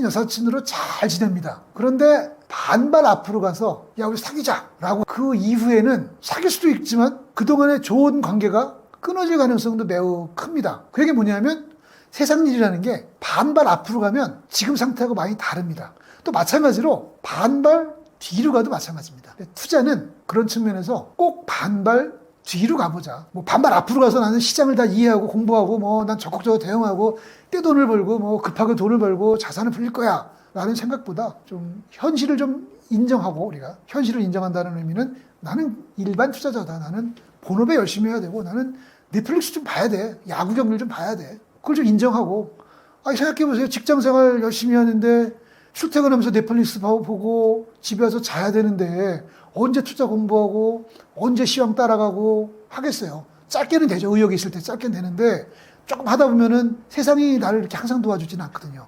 여사친으로 잘 지냅니다. 그런데 반발 앞으로 가서 야 우리 사귀자라고 그 이후에는 사귈 수도 있지만 그동안의 좋은 관계가 끊어질 가능성도 매우 큽니다. 그게 뭐냐면 세상 일이라는 게 반발 앞으로 가면 지금 상태하고 많이 다릅니다. 또 마찬가지로 반발 뒤로 가도 마찬가지입니다. 투자는 그런 측면에서 꼭 반발 뒤로 가보자. 뭐 반발 앞으로 가서 나는 시장을 다 이해하고 공부하고 뭐 난 적극적으로 대응하고 떼돈을 벌고 뭐 급하게 돈을 벌고 자산을 불릴 거야 라는 생각보다 좀 현실을 좀 인정하고 우리가 현실을 인정한다는 의미는 나는 일반 투자자다. 나는 본업에 열심히 해야 되고 나는 넷플릭스 좀 봐야 돼. 야구 경기를 좀 봐야 돼. 그걸 좀 인정하고 생각해보세요. 직장생활 열심히 하는데 출퇴근하면서 넷플릭스 보고 집에 와서 자야 되는데 언제 투자 공부하고 언제 시황 따라가고 하겠어요. 짧게는 되죠. 의욕이 있을 때 짧게는 되는데 조금 하다 보면은 세상이 나를 이렇게 항상 도와주지는 않거든요.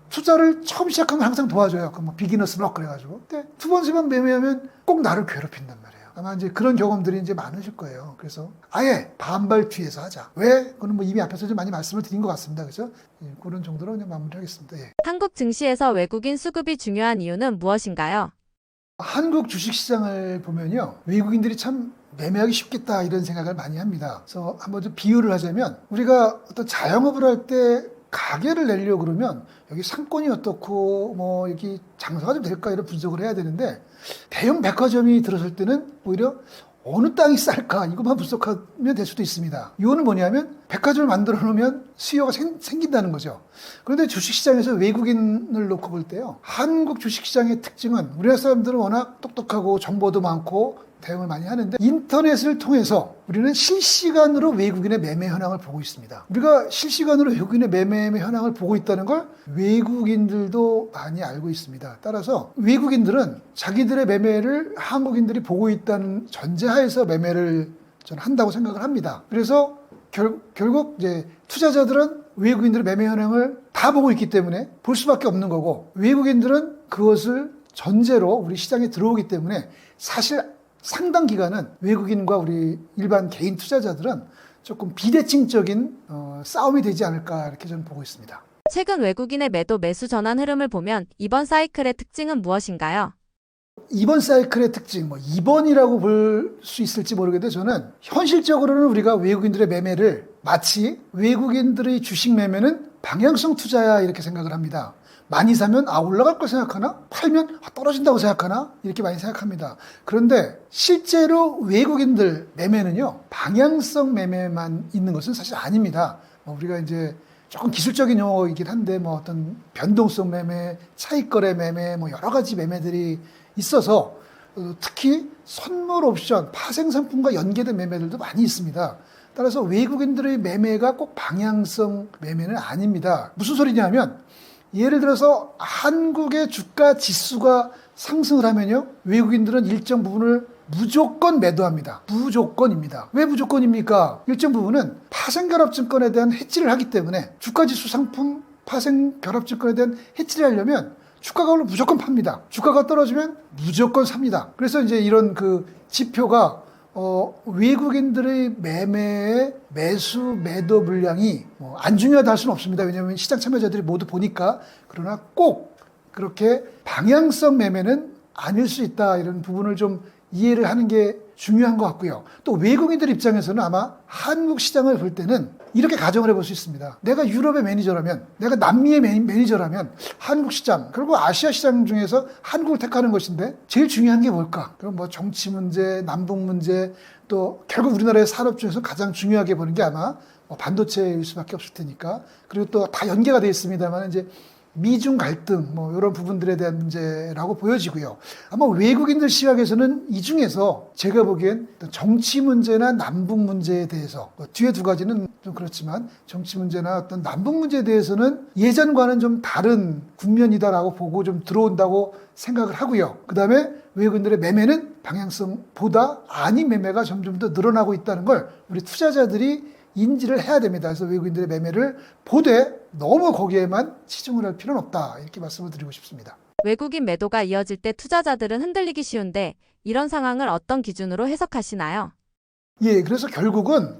투자를 처음 시작하면 항상 도와줘요. 그 뭐 비기너스 럭 그래가지고. 근데 두 번, 세 번 매매하면 꼭 나를 괴롭힌단 말이에요. 아마 이제 그런 경험들이 이제 많으실 거예요. 그래서 아예 반발 뒤에서 하자. 왜? 그거는 뭐 이미 앞에서 좀 많이 말씀을 드린 것 같습니다. 그죠? 예, 그런 정도로 그냥 마무리하겠습니다. 예. 한국 증시에서 외국인 수급이 중요한 이유는 무엇인가요? 한국 주식시장을 보면요. 외국인들이 참 매매하기 쉽겠다 이런 생각을 많이 합니다. 그래서 한번 좀 비유를 하자면 우리가 어떤 자영업을 할 때 가게를 내려고 그러면 여기 상권이 어떻고 뭐 여기 장사가 좀 될까 이런 분석을 해야 되는데 대형 백화점이 들어설 때는 오히려 어느 땅이 쌀까 이것만 분석하면 될 수도 있습니다. 이거는 뭐냐면 백화점을 만들어 놓으면 수요가 생긴다는 거죠. 그런데 주식시장에서 외국인을 놓고 볼 때요. 한국 주식시장의 특징은 우리나라 사람들은 워낙 똑똑하고 정보도 많고 대응을 많이 하는데 인터넷을 통해서 우리는 실시간으로 외국인의 매매 현황을 보고 있습니다. 우리가 실시간으로 외국인의 매매 현황을 보고 있다는 걸 외국인들도 많이 알고 있습니다. 따라서 외국인들은 자기들의 매매를 한국인들이 보고 있다는 전제하에서 매매를 저는 한다고 생각을 합니다. 그래서 결국 이제 투자자들은 외국인들의 매매 현황을 다 보고 있기 때문에 볼 수밖에 없는 거고, 외국인들은 그것을 전제로 우리 시장에 들어오기 때문에 사실 상당 기간은 외국인과 우리 일반 개인 투자자들은 조금 비대칭적인 싸움이 되지 않을까, 이렇게 저는 보고 있습니다. 최근 외국인의 매도 매수 전환 흐름을 보면 이번 사이클의 특징은 무엇인가요? 이번 사이클의 특징, 2번이라고 볼 수 있을지 모르겠는데, 저는 현실적으로는 우리가 외국인들의 매매를 마치 외국인들의 주식 매매는 방향성 투자야, 이렇게 생각을 합니다. 많이 사면 올라갈 걸 생각하나? 팔면 떨어진다고 생각하나? 이렇게 많이 생각합니다. 그런데 실제로 외국인들 매매는요, 방향성 매매만 있는 것은 사실 아닙니다. 우리가 이제 조금 기술적인 용어이긴 한데, 어떤 변동성 매매, 차익거래 매매, 여러 가지 매매들이 있어서 특히 선물 옵션, 파생 상품과 연계된 매매들도 많이 있습니다. 따라서 외국인들의 매매가 꼭 방향성 매매는 아닙니다. 무슨 소리냐면, 예를 들어서 한국의 주가 지수가 상승을 하면요, 외국인들은 일정 부분을 무조건 매도합니다. 무조건입니다. 왜 무조건입니까? 일정 부분은 파생결합증권에 대한 해지를 하기 때문에, 주가지수 상품 파생결합증권에 대한 해지를 하려면 주가가 오르면 무조건 팝니다. 주가가 떨어지면 무조건 삽니다. 그래서 이제 이런 그 지표가 외국인들의 매매의 매수 매도 물량이 안 중요하다 할 수는 없습니다. 왜냐하면 시장 참여자들이 모두 보니까. 그러나 꼭 그렇게 방향성 매매는 아닐 수 있다, 이런 부분을 좀 이해를 하는 게 중요한 것 같고요. 또 외국인들 입장에서는 아마 한국 시장을 볼 때는 이렇게 가정을 해볼 수 있습니다. 내가 유럽의 매니저라면, 내가 남미의 매니저라면 한국 시장, 그리고 아시아 시장 중에서 한국을 택하는 것인데 제일 중요한 게 뭘까? 그럼 정치 문제, 남북 문제, 또 결국 우리나라의 산업 중에서 가장 중요하게 보는 게 아마 반도체일 수밖에 없을 테니까. 그리고 또 다 연계가 되어 있습니다만 이제 미중 갈등, 이런 부분들에 대한 문제라고 보여지고요. 아마 외국인들 시각에서는 이 중에서 제가 보기엔 정치 문제나 남북 문제에 대해서, 뒤에 두 가지는 좀 그렇지만 정치 문제나 어떤 남북 문제에 대해서는 예전과는 좀 다른 국면이다라고 보고 좀 들어온다고 생각을 하고요. 그 다음에 외국인들의 매매는 방향성보다 아닌 매매가 점점 더 늘어나고 있다는 걸 우리 투자자들이 인지를 해야 됩니다. 그래서 외국인들의 매매를 보되 너무 거기에만 치중을 할 필요는 없다, 이렇게 말씀을 드리고 싶습니다. 외국인 매도가 이어질 때 투자자들은 흔들리기 쉬운데 이런 상황을 어떤 기준으로 해석하시나요? 예, 그래서 결국은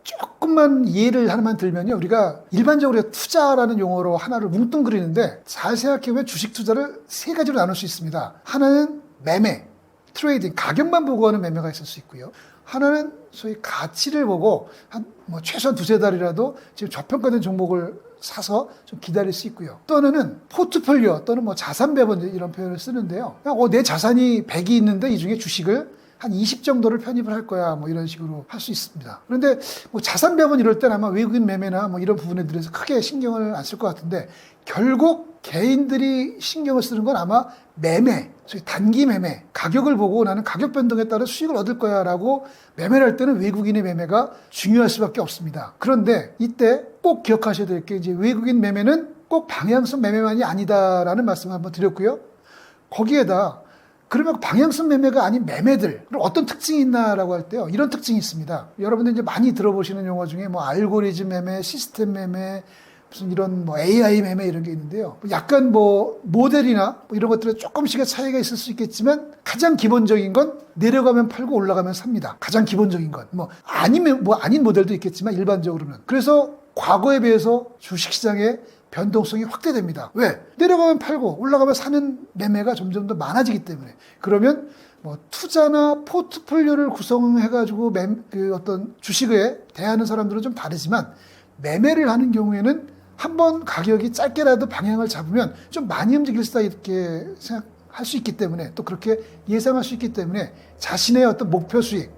조금만 예를 하나만 들면요, 우리가 일반적으로 투자라는 용어로 하나를 뭉뚱그리는데 잘 생각해보면 주식 투자를 세 가지로 나눌 수 있습니다. 하나는 매매, 트레이딩, 가격만 보고 하는 매매가 있을 수 있고요. 하나는 소위 가치를 보고 최소한 두세 달이라도 지금 저평가된 종목을 사서 좀 기다릴 수 있고요. 또 하나는 포트폴리오 또는 자산 배분, 이런 표현을 쓰는데요. 내 자산이 100이 있는데 이 중에 주식을 한 20 정도를 편입을 할 거야, 이런 식으로 할 수 있습니다. 그런데 자산 배분 이럴 때는 아마 외국인 매매나 이런 부분에 대해서 크게 신경을 안 쓸 것 같은데, 결국 개인들이 신경을 쓰는 건 아마 매매, 소위 단기 매매, 가격을 보고 나는 가격 변동에 따라 수익을 얻을 거야 라고 매매를 할 때는 외국인의 매매가 중요할 수밖에 없습니다. 그런데 이때 꼭 기억하셔야 될 게, 이제 외국인 매매는 꼭 방향성 매매만이 아니다라는 말씀을 한번 드렸고요. 거기에다 그러면 방향성 매매가 아닌 매매들, 그럼 어떤 특징이 있나라고 할 때요, 이런 특징이 있습니다. 여러분들 이제 많이 들어보시는 용어 중에 알고리즘 매매, 시스템 매매, 무슨 이런 AI 매매 이런 게 있는데요. 약간 모델이나 이런 것들에 조금씩의 차이가 있을 수 있겠지만 가장 기본적인 건 내려가면 팔고 올라가면 삽니다. 가장 기본적인 건. 아닌 모델도 있겠지만 일반적으로는. 그래서 과거에 비해서 주식시장의 변동성이 확대됩니다. 왜? 내려가면 팔고 올라가면 사는 매매가 점점 더 많아지기 때문에. 그러면 투자나 포트폴리오를 구성해가지고 어떤 주식에 대하는 사람들은 좀 다르지만, 매매를 하는 경우에는 한번 가격이 짧게라도 방향을 잡으면 좀 많이 움직일 수다, 이렇게 생각할 수 있기 때문에, 또 그렇게 예상할 수 있기 때문에 자신의 어떤 목표 수익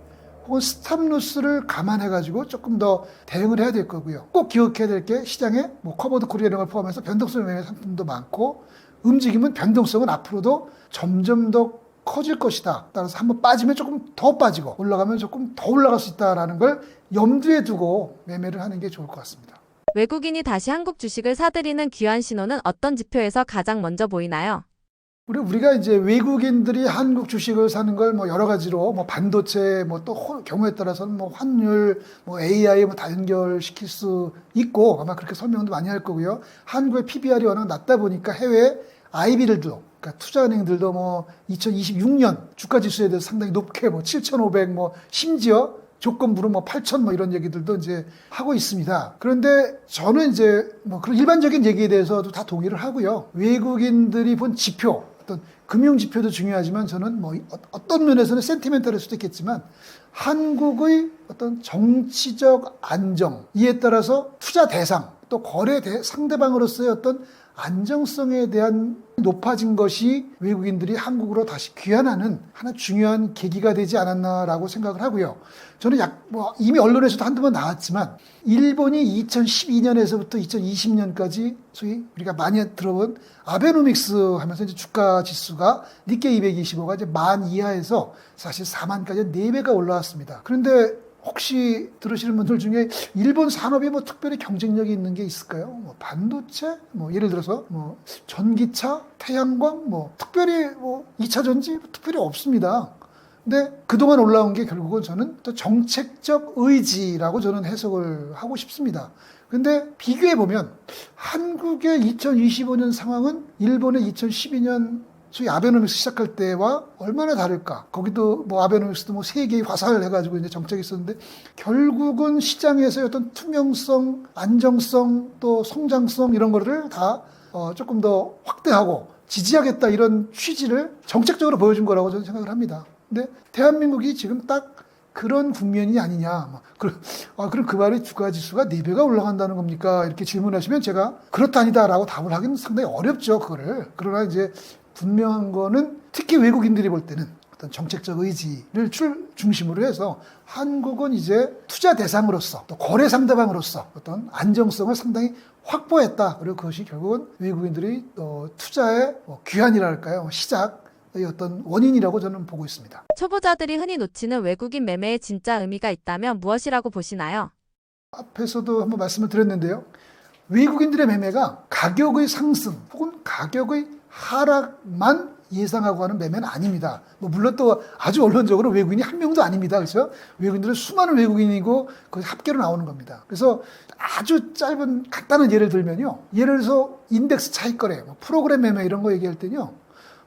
혹은 스탑로스를 감안해가지고 조금 더 대응을 해야 될 거고요. 꼭 기억해야 될 게, 시장에 커버드 코리아 이런 걸 포함해서 변동성 매매 상품도 많고, 움직임은 변동성은 앞으로도 점점 더 커질 것이다. 따라서 한번 빠지면 조금 더 빠지고 올라가면 조금 더 올라갈 수 있다라는 걸 염두에 두고 매매를 하는 게 좋을 것 같습니다. 외국인이 다시 한국 주식을 사들이는 귀환 신호는 어떤 지표에서 가장 먼저 보이나요? 우리가 이제 외국인들이 한국 주식을 사는 걸 뭐 여러 가지로 뭐 반도체 뭐 또 경우에 따라서는 뭐 환율 뭐 AI 뭐 다 연결시킬 수 있고 아마 그렇게 설명도 많이 할 거고요. 한국의 PBR이 워낙 낮다 보니까 해외 IB들도 그러니까 투자은행들도 뭐 2026년 주가 지수에 대해서 상당히 높게 뭐 7,500 뭐 심지어 조건부로 뭐 8천 뭐 이런 얘기들도 이제 하고 있습니다. 그런데 저는 이제 뭐 그런 일반적인 얘기에 대해서도 다 동의를 하고요. 외국인들이 본 지표, 어떤 금융 지표도 중요하지만 저는 뭐 어떤 면에서는 센티멘탈일 수도 있겠지만 한국의 어떤 정치적 안정, 이에 따라서 투자 대상, 또 거래 상대방으로서의 어떤 안정성에 대한 높아진 것이 외국인들이 한국으로 다시 귀환하는 하나 중요한 계기가 되지 않았나라고 생각을 하고요. 저는 이미 언론에서도 한두 번 나왔지만 일본이 2012년에서부터 2020년까지 소위 우리가 많이 들어본 아베노믹스 하면서 이제 주가 지수가 니케이 225가 이제 10,000 이하에서 사실 40,000까지 4배가 올라왔습니다. 그런데 혹시 들으시는 분들 중에 일본 산업이 뭐 특별히 경쟁력이 있는 게 있을까요? 뭐 반도체, 뭐 예를 들어서 뭐 전기차, 태양광, 뭐 특별히 뭐 2차 전지 특별히 없습니다. 근데 그동안 올라온 게 결국은 저는 또 정책적 의지라고 저는 해석을 하고 싶습니다. 근데 비교해 보면 한국의 2025년 상황은 일본의 2012년 소위 아베노믹스 시작할 때와 얼마나 다를까? 거기도 뭐 아베노믹스도 뭐 세 개의 화살을 해가지고 이제 정책이 있었는데 결국은 시장에서의 어떤 투명성, 안정성, 또 성장성 이런 거를 다 조금 더 확대하고 지지하겠다 이런 취지를 정책적으로 보여준 거라고 저는 생각을 합니다. 근데 대한민국이 지금 딱 그런 국면이 아니냐. 그럼 그 말이 주가 지수가 4배가 올라간다는 겁니까? 이렇게 질문하시면 제가 그렇다 아니다라고 답을 하기는 상당히 어렵죠, 그거를. 그러나 이제 분명한 거는 특히 외국인들이 볼 때는 어떤 정책적 의지를 중심으로 해서 한국은 이제 투자 대상으로서 또 거래 상대방으로서 어떤 안정성을 상당히 확보했다. 그리고 그것이 결국은 외국인들이 투자의 귀환이랄까요? 시작의 어떤 원인이라고 저는 보고 있습니다. 초보자들이 흔히 놓치는 외국인 매매의 진짜 의미가 있다면 무엇이라고 보시나요? 앞에서도 한번 말씀을 드렸는데요. 외국인들의 매매가 가격의 상승 혹은 가격의 하락만 예상하고 하는 매매는 아닙니다. 물론 또 아주 원론적으로 외국인이 한 명도 아닙니다. 그렇죠? 외국인들은 수많은 외국인이고 그 합계로 나오는 겁니다. 그래서 아주 짧은 간단한 예를 들면요. 예를 들어서 인덱스 차익 거래, 프로그램 매매 이런 거 얘기할 때는요.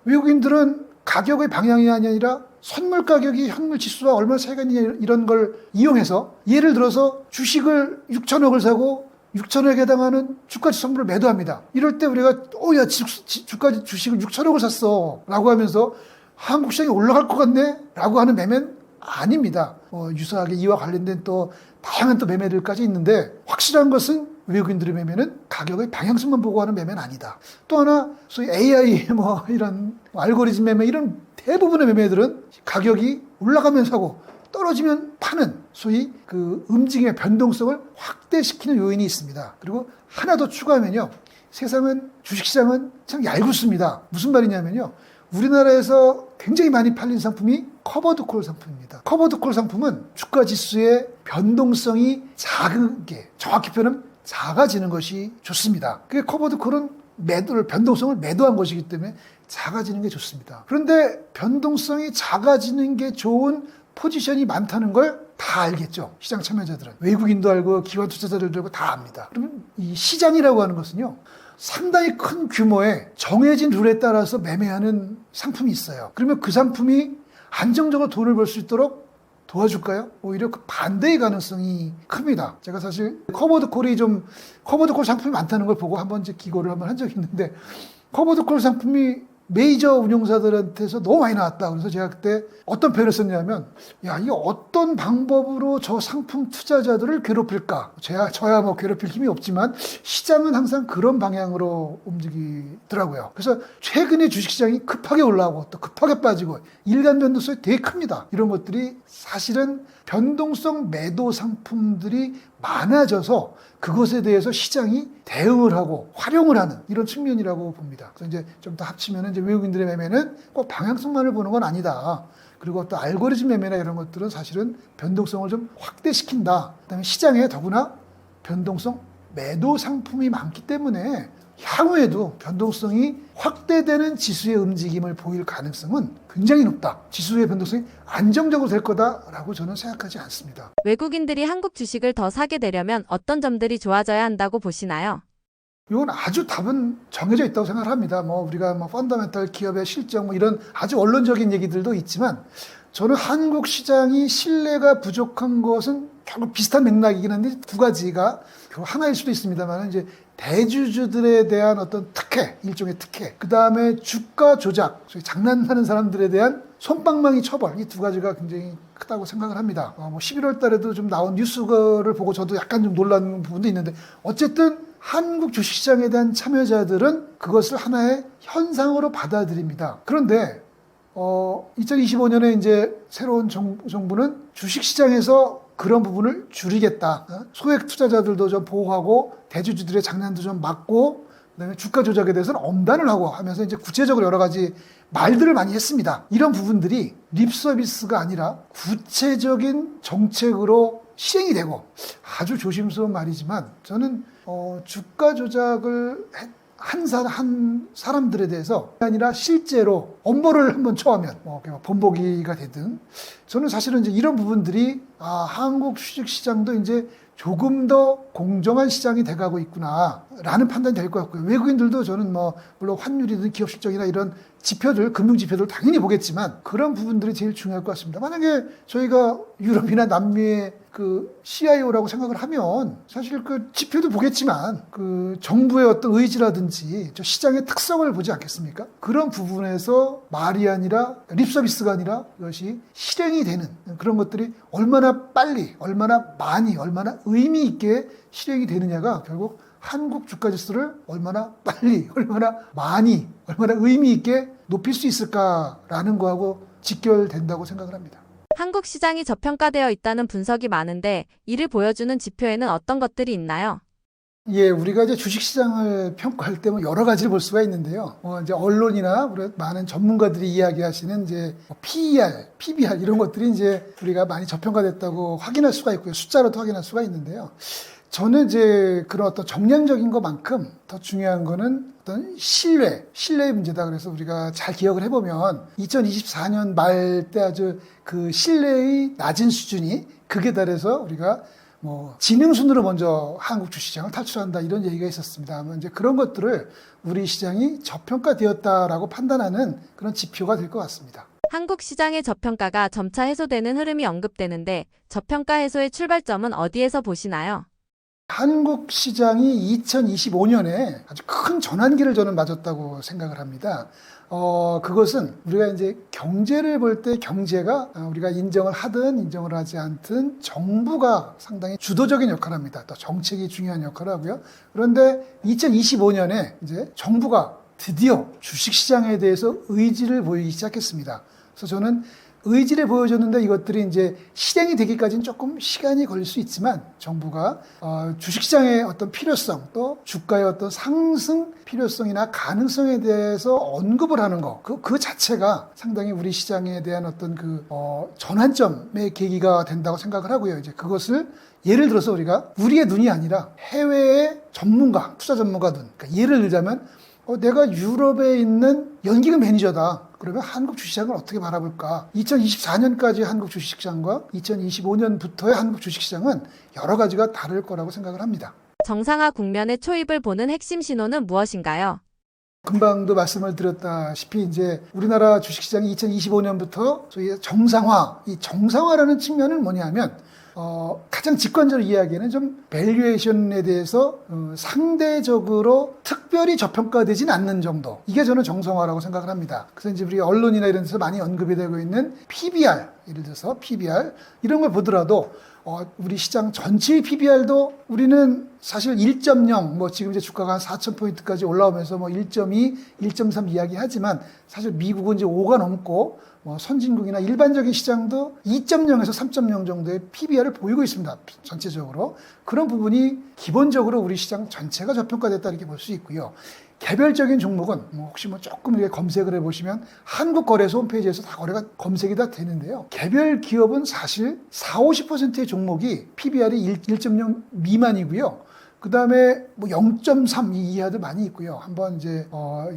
외국인들은 가격의 방향이 아니라 선물 가격이 현물 지수와 얼마나 차이가 있느냐 이런 걸 이용해서 예를 들어서 주식을 6천억을 사고 6천억에 해당하는 주가지 선물을 매도합니다. 이럴 때 우리가 주가지 주식을 6천억을 샀어 라고 하면서 한국 시장이 올라갈 것 같네 라고 하는 매매는 아닙니다. 유사하게 이와 관련된 또 다양한 또 매매들까지 있는데 확실한 것은 외국인들의 매매는 가격의 방향성만 보고 하는 매매는 아니다. 또 하나 소위 AI 이런 알고리즘 매매 이런 대부분의 매매들은 가격이 올라가면 사고 떨어지면 파는 소위 그 움직임의 변동성을 확대시키는 요인이 있습니다. 그리고 하나 더 추가하면요. 세상은 주식시장은 참 얄궂습니다. 무슨 말이냐면요. 우리나라에서 굉장히 많이 팔린 상품이 커버드콜 상품입니다. 커버드콜 상품은 주가 지수의 변동성이 작은 게 정확히 표현하면 작아지는 것이 좋습니다. 그게 커버드콜은 변동성을 매도한 것이기 때문에 작아지는 게 좋습니다. 그런데 변동성이 작아지는 게 좋은 포지션이 많다는 걸 다 알겠죠. 시장 참여자들은. 외국인도 알고 기관 투자자들도 알고 다 압니다. 그러면 이 시장이라고 하는 것은요. 상당히 큰 규모의 정해진 룰에 따라서 매매하는 상품이 있어요. 그러면 그 상품이 안정적으로 돈을 벌 수 있도록 도와줄까요? 오히려 그 반대의 가능성이 큽니다. 제가 사실 커버드콜 상품이 많다는 걸 보고 한번 이제 기고를 한번 한 적이 있는데 커버드콜 상품이 메이저 운용사들한테서 너무 많이 나왔다. 그래서 제가 그때 어떤 표현을 썼냐면, 이게 어떤 방법으로 저 상품 투자자들을 괴롭힐까? 저야 뭐 괴롭힐 힘이 없지만, 시장은 항상 그런 방향으로 움직이더라고요. 그래서 최근에 주식시장이 급하게 올라오고 또 급하게 빠지고, 일간 변동성이 되게 큽니다. 이런 것들이 사실은 변동성 매도 상품들이 많아져서 그것에 대해서 시장이 대응을 하고 활용을 하는 이런 측면이라고 봅니다. 그래서 이제 좀 더 합치면 이제 외국인들의 매매는 꼭 방향성만을 보는 건 아니다. 그리고 또 알고리즘 매매나 이런 것들은 사실은 변동성을 좀 확대시킨다. 그다음에 시장에 더구나 변동성 매도 상품이 많기 때문에 향후에도 변동성이 확대되는 지수의 움직임을 보일 가능성은 굉장히 높다. 지수의 변동성이 안정적으로 될 거다라고 저는 생각하지 않습니다. 외국인들이 한국 주식을 더 사게 되려면 어떤 점들이 좋아져야 한다고 보시나요? 이건 아주 답은 정해져 있다고 생각을 합니다. 우리가 펀더멘털 기업의 실적 이런 아주 원론적인 얘기들도 있지만 저는 한국 시장이 신뢰가 부족한 것은 결국 비슷한 맥락이긴 한데 두 가지가 하나일 수도 있습니다만 이제 대주주들에 대한 어떤 특혜, 일종의 특혜, 그 다음에 주가 조작, 소위 장난하는 사람들에 대한 솜방망이 처벌, 이 두 가지가 굉장히 크다고 생각을 합니다. 11월 달에도 좀 나온 뉴스를 보고 저도 약간 좀 놀란 부분도 있는데 어쨌든 한국 주식시장에 대한 참여자들은 그것을 하나의 현상으로 받아들입니다. 그런데 2025년에 이제 새로운 정부는 주식시장에서 그런 부분을 줄이겠다. 소액 투자자들도 좀 보호하고 대주주들의 장난도 좀 막고 그다음에 주가 조작에 대해서는 엄단을 하고 하면서 이제 구체적으로 여러 가지 말들을 많이 했습니다. 이런 부분들이 립 서비스가 아니라 구체적인 정책으로 실행이 되고 아주 조심스러운 말이지만 저는 주가 조작을 한 사람들에 대해서 아니라 실제로 엄벌을 한번 처하면 본보기가 되든 저는 사실은 이제 이런 부분들이 한국 주식시장도 이제 조금 더 공정한 시장이 돼가고 있구나라는 판단이 될 것 같고요. 외국인들도 저는 물론 환율이든 기업 실적이나 이런 지표들, 금융 지표들 당연히 보겠지만 그런 부분들이 제일 중요할 것 같습니다. 만약에 저희가 유럽이나 남미의 그 CIO라고 생각을 하면 사실 그 지표도 보겠지만 그 정부의 어떤 의지라든지 저 시장의 특성을 보지 않겠습니까? 그런 부분에서 말이 아니라 립서비스가 아니라 이것이 실행이 되는 그런 것들이 얼마나 빨리, 얼마나 많이, 얼마나 의미 있게 실행이 되느냐가 결국 한국 주가 지수를 얼마나 빨리, 얼마나 많이, 얼마나 의미 있게 높일 수 있을까라는 거하고 직결된다고 생각을 합니다. 한국 시장이 저평가되어 있다는 분석이 많은데 이를 보여주는 지표에는 어떤 것들이 있나요? 예, 우리가 이제 주식시장을 평가할 때 여러 가지를 볼 수가 있는데요. 이제 언론이나 우리 많은 전문가들이 이야기하시는 이제 PER, PBR 이런 것들이 이제 우리가 많이 저평가됐다고 확인할 수가 있고요. 숫자로도 확인할 수가 있는데요. 저는 이제 그런 어떤 정량적인 것만큼 더 중요한 거는 어떤 신뢰의 문제다. 그래서 우리가 잘 기억을 해보면 2024년 말 때 아주 그 신뢰의 낮은 수준이 극에 달해서 우리가 지능순으로 먼저 한국 주식시장을 탈출한다 이런 얘기가 있었습니다. 이제 그런 것들을 우리 시장이 저평가되었다라고 판단하는 그런 지표가 될 것 같습니다. 한국 시장의 저평가가 점차 해소되는 흐름이 언급되는데 저평가 해소의 출발점은 어디에서 보시나요? 한국 시장이 2025년에 아주 큰 전환기를 저는 맞았다고 생각을 합니다. 그것은 우리가 이제 경제를 볼 때 경제가 우리가 인정을 하든 인정을 하지 않든 정부가 상당히 주도적인 역할을 합니다. 또 정책이 중요한 역할을 하고요. 그런데 2025년에 이제 정부가 드디어 주식시장에 대해서 의지를 보이기 시작했습니다. 그래서 저는 의지를 보여줬는데 이것들이 이제 실행이 되기까지는 조금 시간이 걸릴 수 있지만 정부가 주식시장의 어떤 필요성 또 주가의 어떤 상승 필요성이나 가능성에 대해서 언급을 하는 거 그 자체가 상당히 우리 시장에 대한 어떤 그 전환점의 계기가 된다고 생각을 하고요. 이제 그것을 예를 들어서 우리가 우리의 눈이 아니라 해외의 전문가, 투자 전문가 눈. 그러니까 예를 들자면 내가 유럽에 있는 연기금 매니저다. 그러면 한국 주식시장을 어떻게 바라볼까? 2024년까지 한국 주식시장과 2025년부터의 한국 주식시장은 여러 가지가 다를 거라고 생각을 합니다. 정상화 국면의 초입을 보는 핵심 신호는 무엇인가요? 금방도 말씀을 드렸다시피 이제 우리나라 주식시장이 2025년부터 소위 정상화, 이 정상화라는 측면은 뭐냐면 가장 직관적으로 이야기하는 좀 밸류에이션에 대해서 상대적으로 특별히 저평가되진 않는 정도. 이게 저는 정상화라고 생각을 합니다. 그래서 이제 우리 언론이나 이런 데서 많이 언급이 되고 있는 PBR, 예를 들어서 PBR 이런 걸 보더라도 우리 시장 전체의 PBR도 우리는 사실 1.0, 뭐 지금 이제 주가가 한 4,000포인트까지 올라오면서 뭐 1.2, 1.3 이야기하지만 사실 미국은 이제 5가 넘고 뭐 선진국이나 일반적인 시장도 2.0에서 3.0 정도의 PBR을 보이고 있습니다. 전체적으로. 그런 부분이 기본적으로 우리 시장 전체가 저평가됐다 이렇게 볼 수 있고요. 개별적인 종목은 뭐 혹시 뭐 조금 이렇게 검색을 해보시면 한국거래소 홈페이지에서 다 거래가 검색이 다 되는데요. 개별 기업은 사실 40~50%의 종목이 PBR이 1.0 미만이고요. 그 다음에 뭐 0.3 이하도 많이 있고요. 한번 이제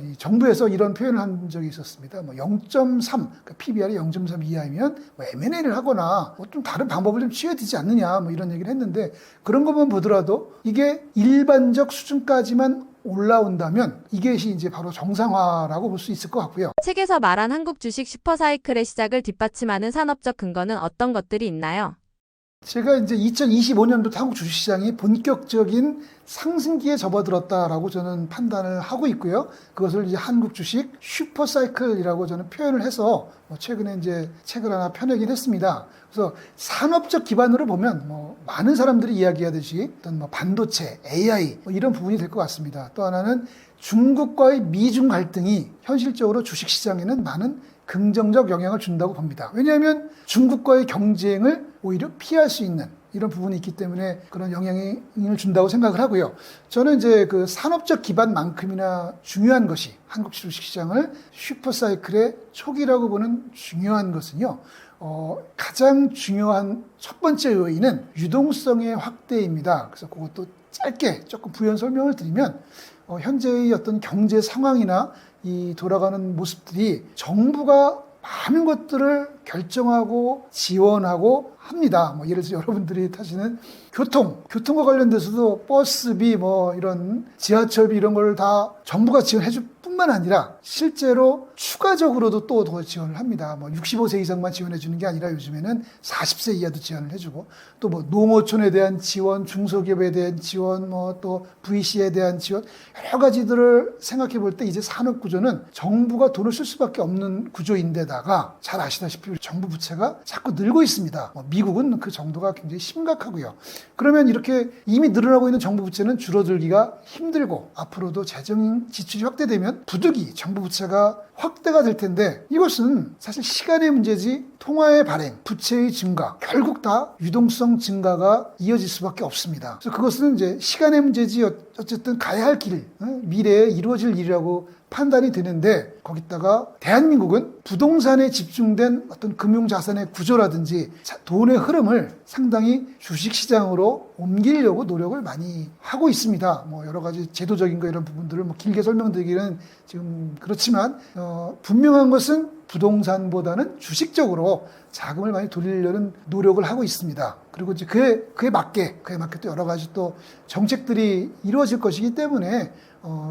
이 정부에서 이런 표현을 한 적이 있었습니다. 뭐 0.3, 그러니까 PBR이 0.3 이하이면 뭐 M&A를 하거나 뭐 좀 다른 방법을 좀 취해야 되지 않느냐 뭐 이런 얘기를 했는데 그런 것만 보더라도 이게 일반적 수준까지만 올라온다면 이것이 이제 바로 정상화라고 볼 수 있을 것 같고요. 책에서 말한 한국 주식 슈퍼사이클의 시작을 뒷받침하는 산업적 근거는 어떤 것들이 있나요? 제가 이제 2025년부터 한국 주식시장이 본격적인 상승기에 접어들었다라고 저는 판단을 하고 있고요. 그것을 이제 한국 주식 슈퍼사이클이라고 저는 표현을 해서 최근에 이제 책을 하나 펴내긴 했습니다. 그래서 산업적 기반으로 보면 뭐 많은 사람들이 이야기하듯이 어떤 뭐 반도체, AI 뭐 이런 부분이 될 것 같습니다. 또 하나는 중국과의 미중 갈등이 현실적으로 주식시장에는 많은 긍정적 영향을 준다고 봅니다. 왜냐하면 중국과의 경쟁을 오히려 피할 수 있는 이런 부분이 있기 때문에 그런 영향을 준다고 생각을 하고요. 저는 이제 그 산업적 기반만큼이나 중요한 것이 한국 주식시장을 슈퍼사이클의 초기라고 보는 중요한 것은요. 가장 중요한 첫 번째 요인은 유동성의 확대입니다. 그래서 그것도 짧게 조금 부연 설명을 드리면 현재의 어떤 경제 상황이나 이 돌아가는 모습들이 정부가 많은 것들을 결정하고 지원하고 합니다. 뭐 예를 들어 여러분들이 타시는 교통과 관련돼서도 버스비 뭐 이런 지하철비 이런 걸 다 정부가 지원해 줄 뿐만 아니라 실제로 추가적으로도 또 더 지원을 합니다. 뭐 65세 이상만 지원해 주는 게 아니라 요즘에는 40세 이하도 지원을 해주고 또 뭐 농어촌에 대한 지원, 중소기업에 대한 지원, 뭐 또 VC에 대한 지원 여러 가지들을 생각해 볼 때 이제 산업 구조는 정부가 돈을 쓸 수밖에 없는 구조인데다가 잘 아시다시피 우리 정부 부채가 자꾸 늘고 있습니다. 미국은 그 정도가 굉장히 심각하고요. 그러면 이렇게 이미 늘어나고 있는 정부 부채는 줄어들기가 힘들고 앞으로도 재정 지출이 확대되면 부득이 정부 부채가 확대가 될 텐데 이것은 사실 시간의 문제지 통화의 발행, 부채의 증가, 결국 다 유동성 증가가 이어질 수밖에 없습니다. 그래서 그것은 이제 시간의 문제지 어쨌든 가야 할 길, 미래에 이루어질 일이라고 판단이 되는데 거기다가 대한민국은 부동산에 집중된 어떤 금융자산의 구조라든지 돈의 흐름을 상당히 주식시장으로 옮기려고 노력을 많이 하고 있습니다. 뭐 여러 가지 제도적인 거 이런 부분들을 뭐 길게 설명드리기는 지금 그렇지만 분명한 것은 부동산보다는 주식적으로 자금을 많이 돌리려는 노력을 하고 있습니다. 그리고 이제 그에 맞게 또 여러 가지 또 정책들이 이루어질 것이기 때문에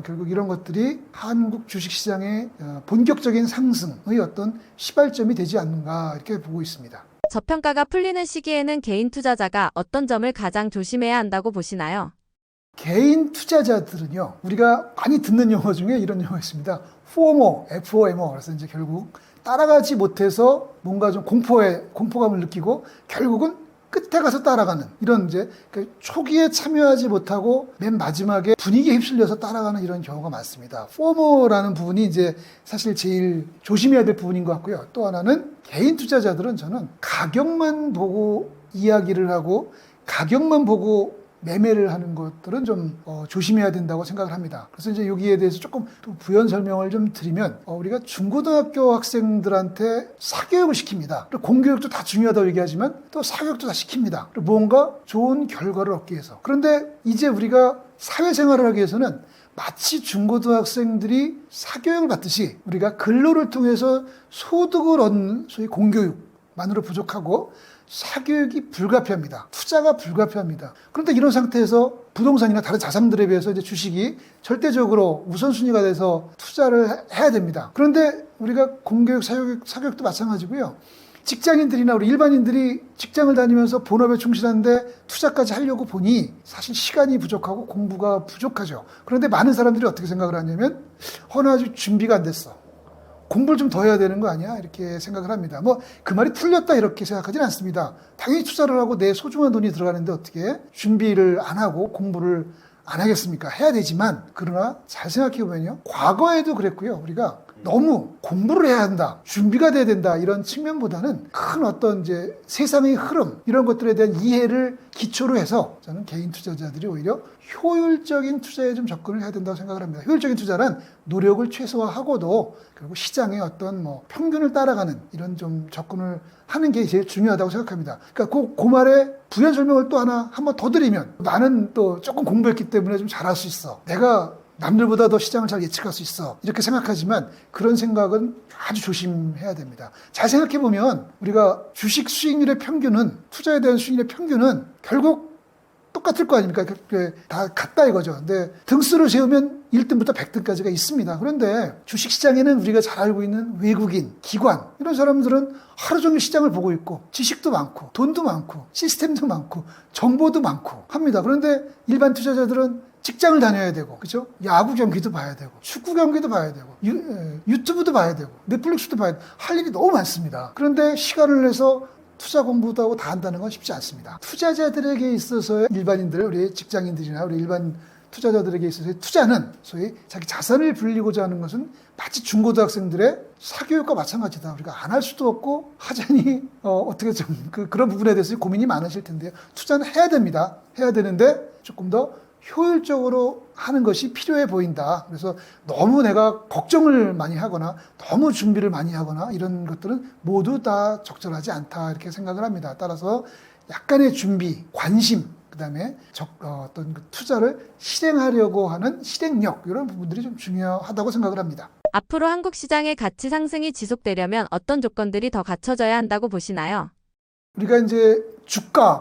결국 이런 것들이 한국 주식시장의 본격적인 상승의 어떤 시발점이 되지 않는가 이렇게 보고 있습니다. 저평가가 풀리는 시기에는 개인 투자자가 어떤 점을 가장 조심해야 한다고 보시나요? 개인 투자자들은요, 우리가 많이 듣는 용어 중에 이런 용어가 있습니다. FOMO, FOMO. 그래서 이제 결국 따라가지 못해서 뭔가 좀 공포감을 느끼고 결국은 끝에 가서 따라가는 이런 이제 초기에 참여하지 못하고 맨 마지막에 분위기에 휩쓸려서 따라가는 이런 경우가 많습니다. FOMO라는 부분이 이제 사실 제일 조심해야 될 부분인 것 같고요. 또 하나는 개인 투자자들은 저는 가격만 보고 이야기를 하고 가격만 보고 매매를 하는 것들은 좀 조심해야 된다고 생각을 합니다. 그래서 이제 여기에 대해서 조금 또 부연 설명을 좀 드리면 우리가 중고등학교 학생들한테 사교육을 시킵니다. 그리고 공교육도 다 중요하다고 얘기하지만 또 사교육도 다 시킵니다. 그리고 뭔가 좋은 결과를 얻기 위해서. 그런데 이제 우리가 사회생활을 하기 위해서는 마치 중고등학생들이 사교육을 받듯이 우리가 근로를 통해서 소득을 얻는 소위 공교육만으로 부족하고 사교육이 불가피합니다. 투자가 불가피합니다. 그런데 이런 상태에서 부동산이나 다른 자산들에 비해서 이제 주식이 절대적으로 우선순위가 돼서 투자를 해야 됩니다. 그런데 우리가 공교육, 사교육도 마찬가지고요. 직장인들이나 우리 일반인들이 직장을 다니면서 본업에 충실한데 투자까지 하려고 보니 사실 시간이 부족하고 공부가 부족하죠. 그런데 많은 사람들이 어떻게 생각을 하냐면 나 아직 준비가 안 됐어. 공부를 좀 더 해야 되는 거 아니야? 이렇게 생각을 합니다. 뭐 그 말이 틀렸다 이렇게 생각하지는 않습니다. 당연히 투자를 하고 내 소중한 돈이 들어가는데 어떻게 준비를 안 하고 공부를 안 하겠습니까? 해야 되지만 그러나 잘 생각해 보면요. 과거에도 그랬고요. 우리가 너무 공부를 해야 한다, 준비가 돼야 된다 이런 측면보다는 큰 어떤 이제 세상의 흐름 이런 것들에 대한 이해를 기초로 해서 저는 개인 투자자들이 오히려 효율적인 투자에 좀 접근을 해야 된다고 생각을 합니다. 효율적인 투자란 노력을 최소화하고도 그리고 시장의 어떤 뭐 평균을 따라가는 이런 좀 접근을 하는 게 제일 중요하다고 생각합니다. 그러니까 그 말에 부연 설명을 또 하나 한 번 더 드리면 나는 또 조금 공부했기 때문에 좀 잘할 수 있어. 내가 남들보다 더 시장을 잘 예측할 수 있어. 이렇게 생각하지만 그런 생각은 아주 조심해야 됩니다. 잘 생각해보면 우리가 주식 수익률의 평균은, 투자에 대한 수익률의 평균은 결국 똑같을 거 아닙니까? 다 같다 이거죠. 근데 등수를 세우면 1등부터 100등까지가 있습니다. 그런데 주식시장에는 우리가 잘 알고 있는 외국인, 기관 이런 사람들은 하루 종일 시장을 보고 있고 지식도 많고 돈도 많고 시스템도 많고 정보도 많고 합니다. 그런데 일반 투자자들은 직장을 다녀야 되고, 그죠? 야구 경기도 봐야 되고, 축구 경기도 봐야 되고, 유튜브도 봐야 되고, 넷플릭스도 봐야 되고, 할 일이 너무 많습니다. 그런데 시간을 내서 투자 공부도 하고 다 한다는 건 쉽지 않습니다. 투자자들에게 있어서 일반인들, 우리 직장인들이나 우리 일반 투자자들에게 있어서 투자는 소위 자기 자산을 불리고자 하는 것은 마치 중고등학생들의 사교육과 마찬가지다. 우리가 안 할 수도 없고 하자니 어떻게 좀 그런 부분에 대해서 고민이 많으실 텐데요. 투자는 해야 됩니다. 해야 되는데 조금 더 효율적으로 하는 것이 필요해 보인다. 그래서 너무 내가 걱정을 많이 하거나 너무 준비를 많이 하거나 이런 것들은 모두 다 적절하지 않다 이렇게 생각을 합니다. 따라서 약간의 준비, 관심, 그다음에 어떤 투자를 실행하려고 하는 실행력 이런 부분들이 좀 중요하다고 생각을 합니다. 앞으로 한국 시장의 가치 상승이 지속되려면 어떤 조건들이 더 갖춰져야 한다고 보시나요? 우리가 이제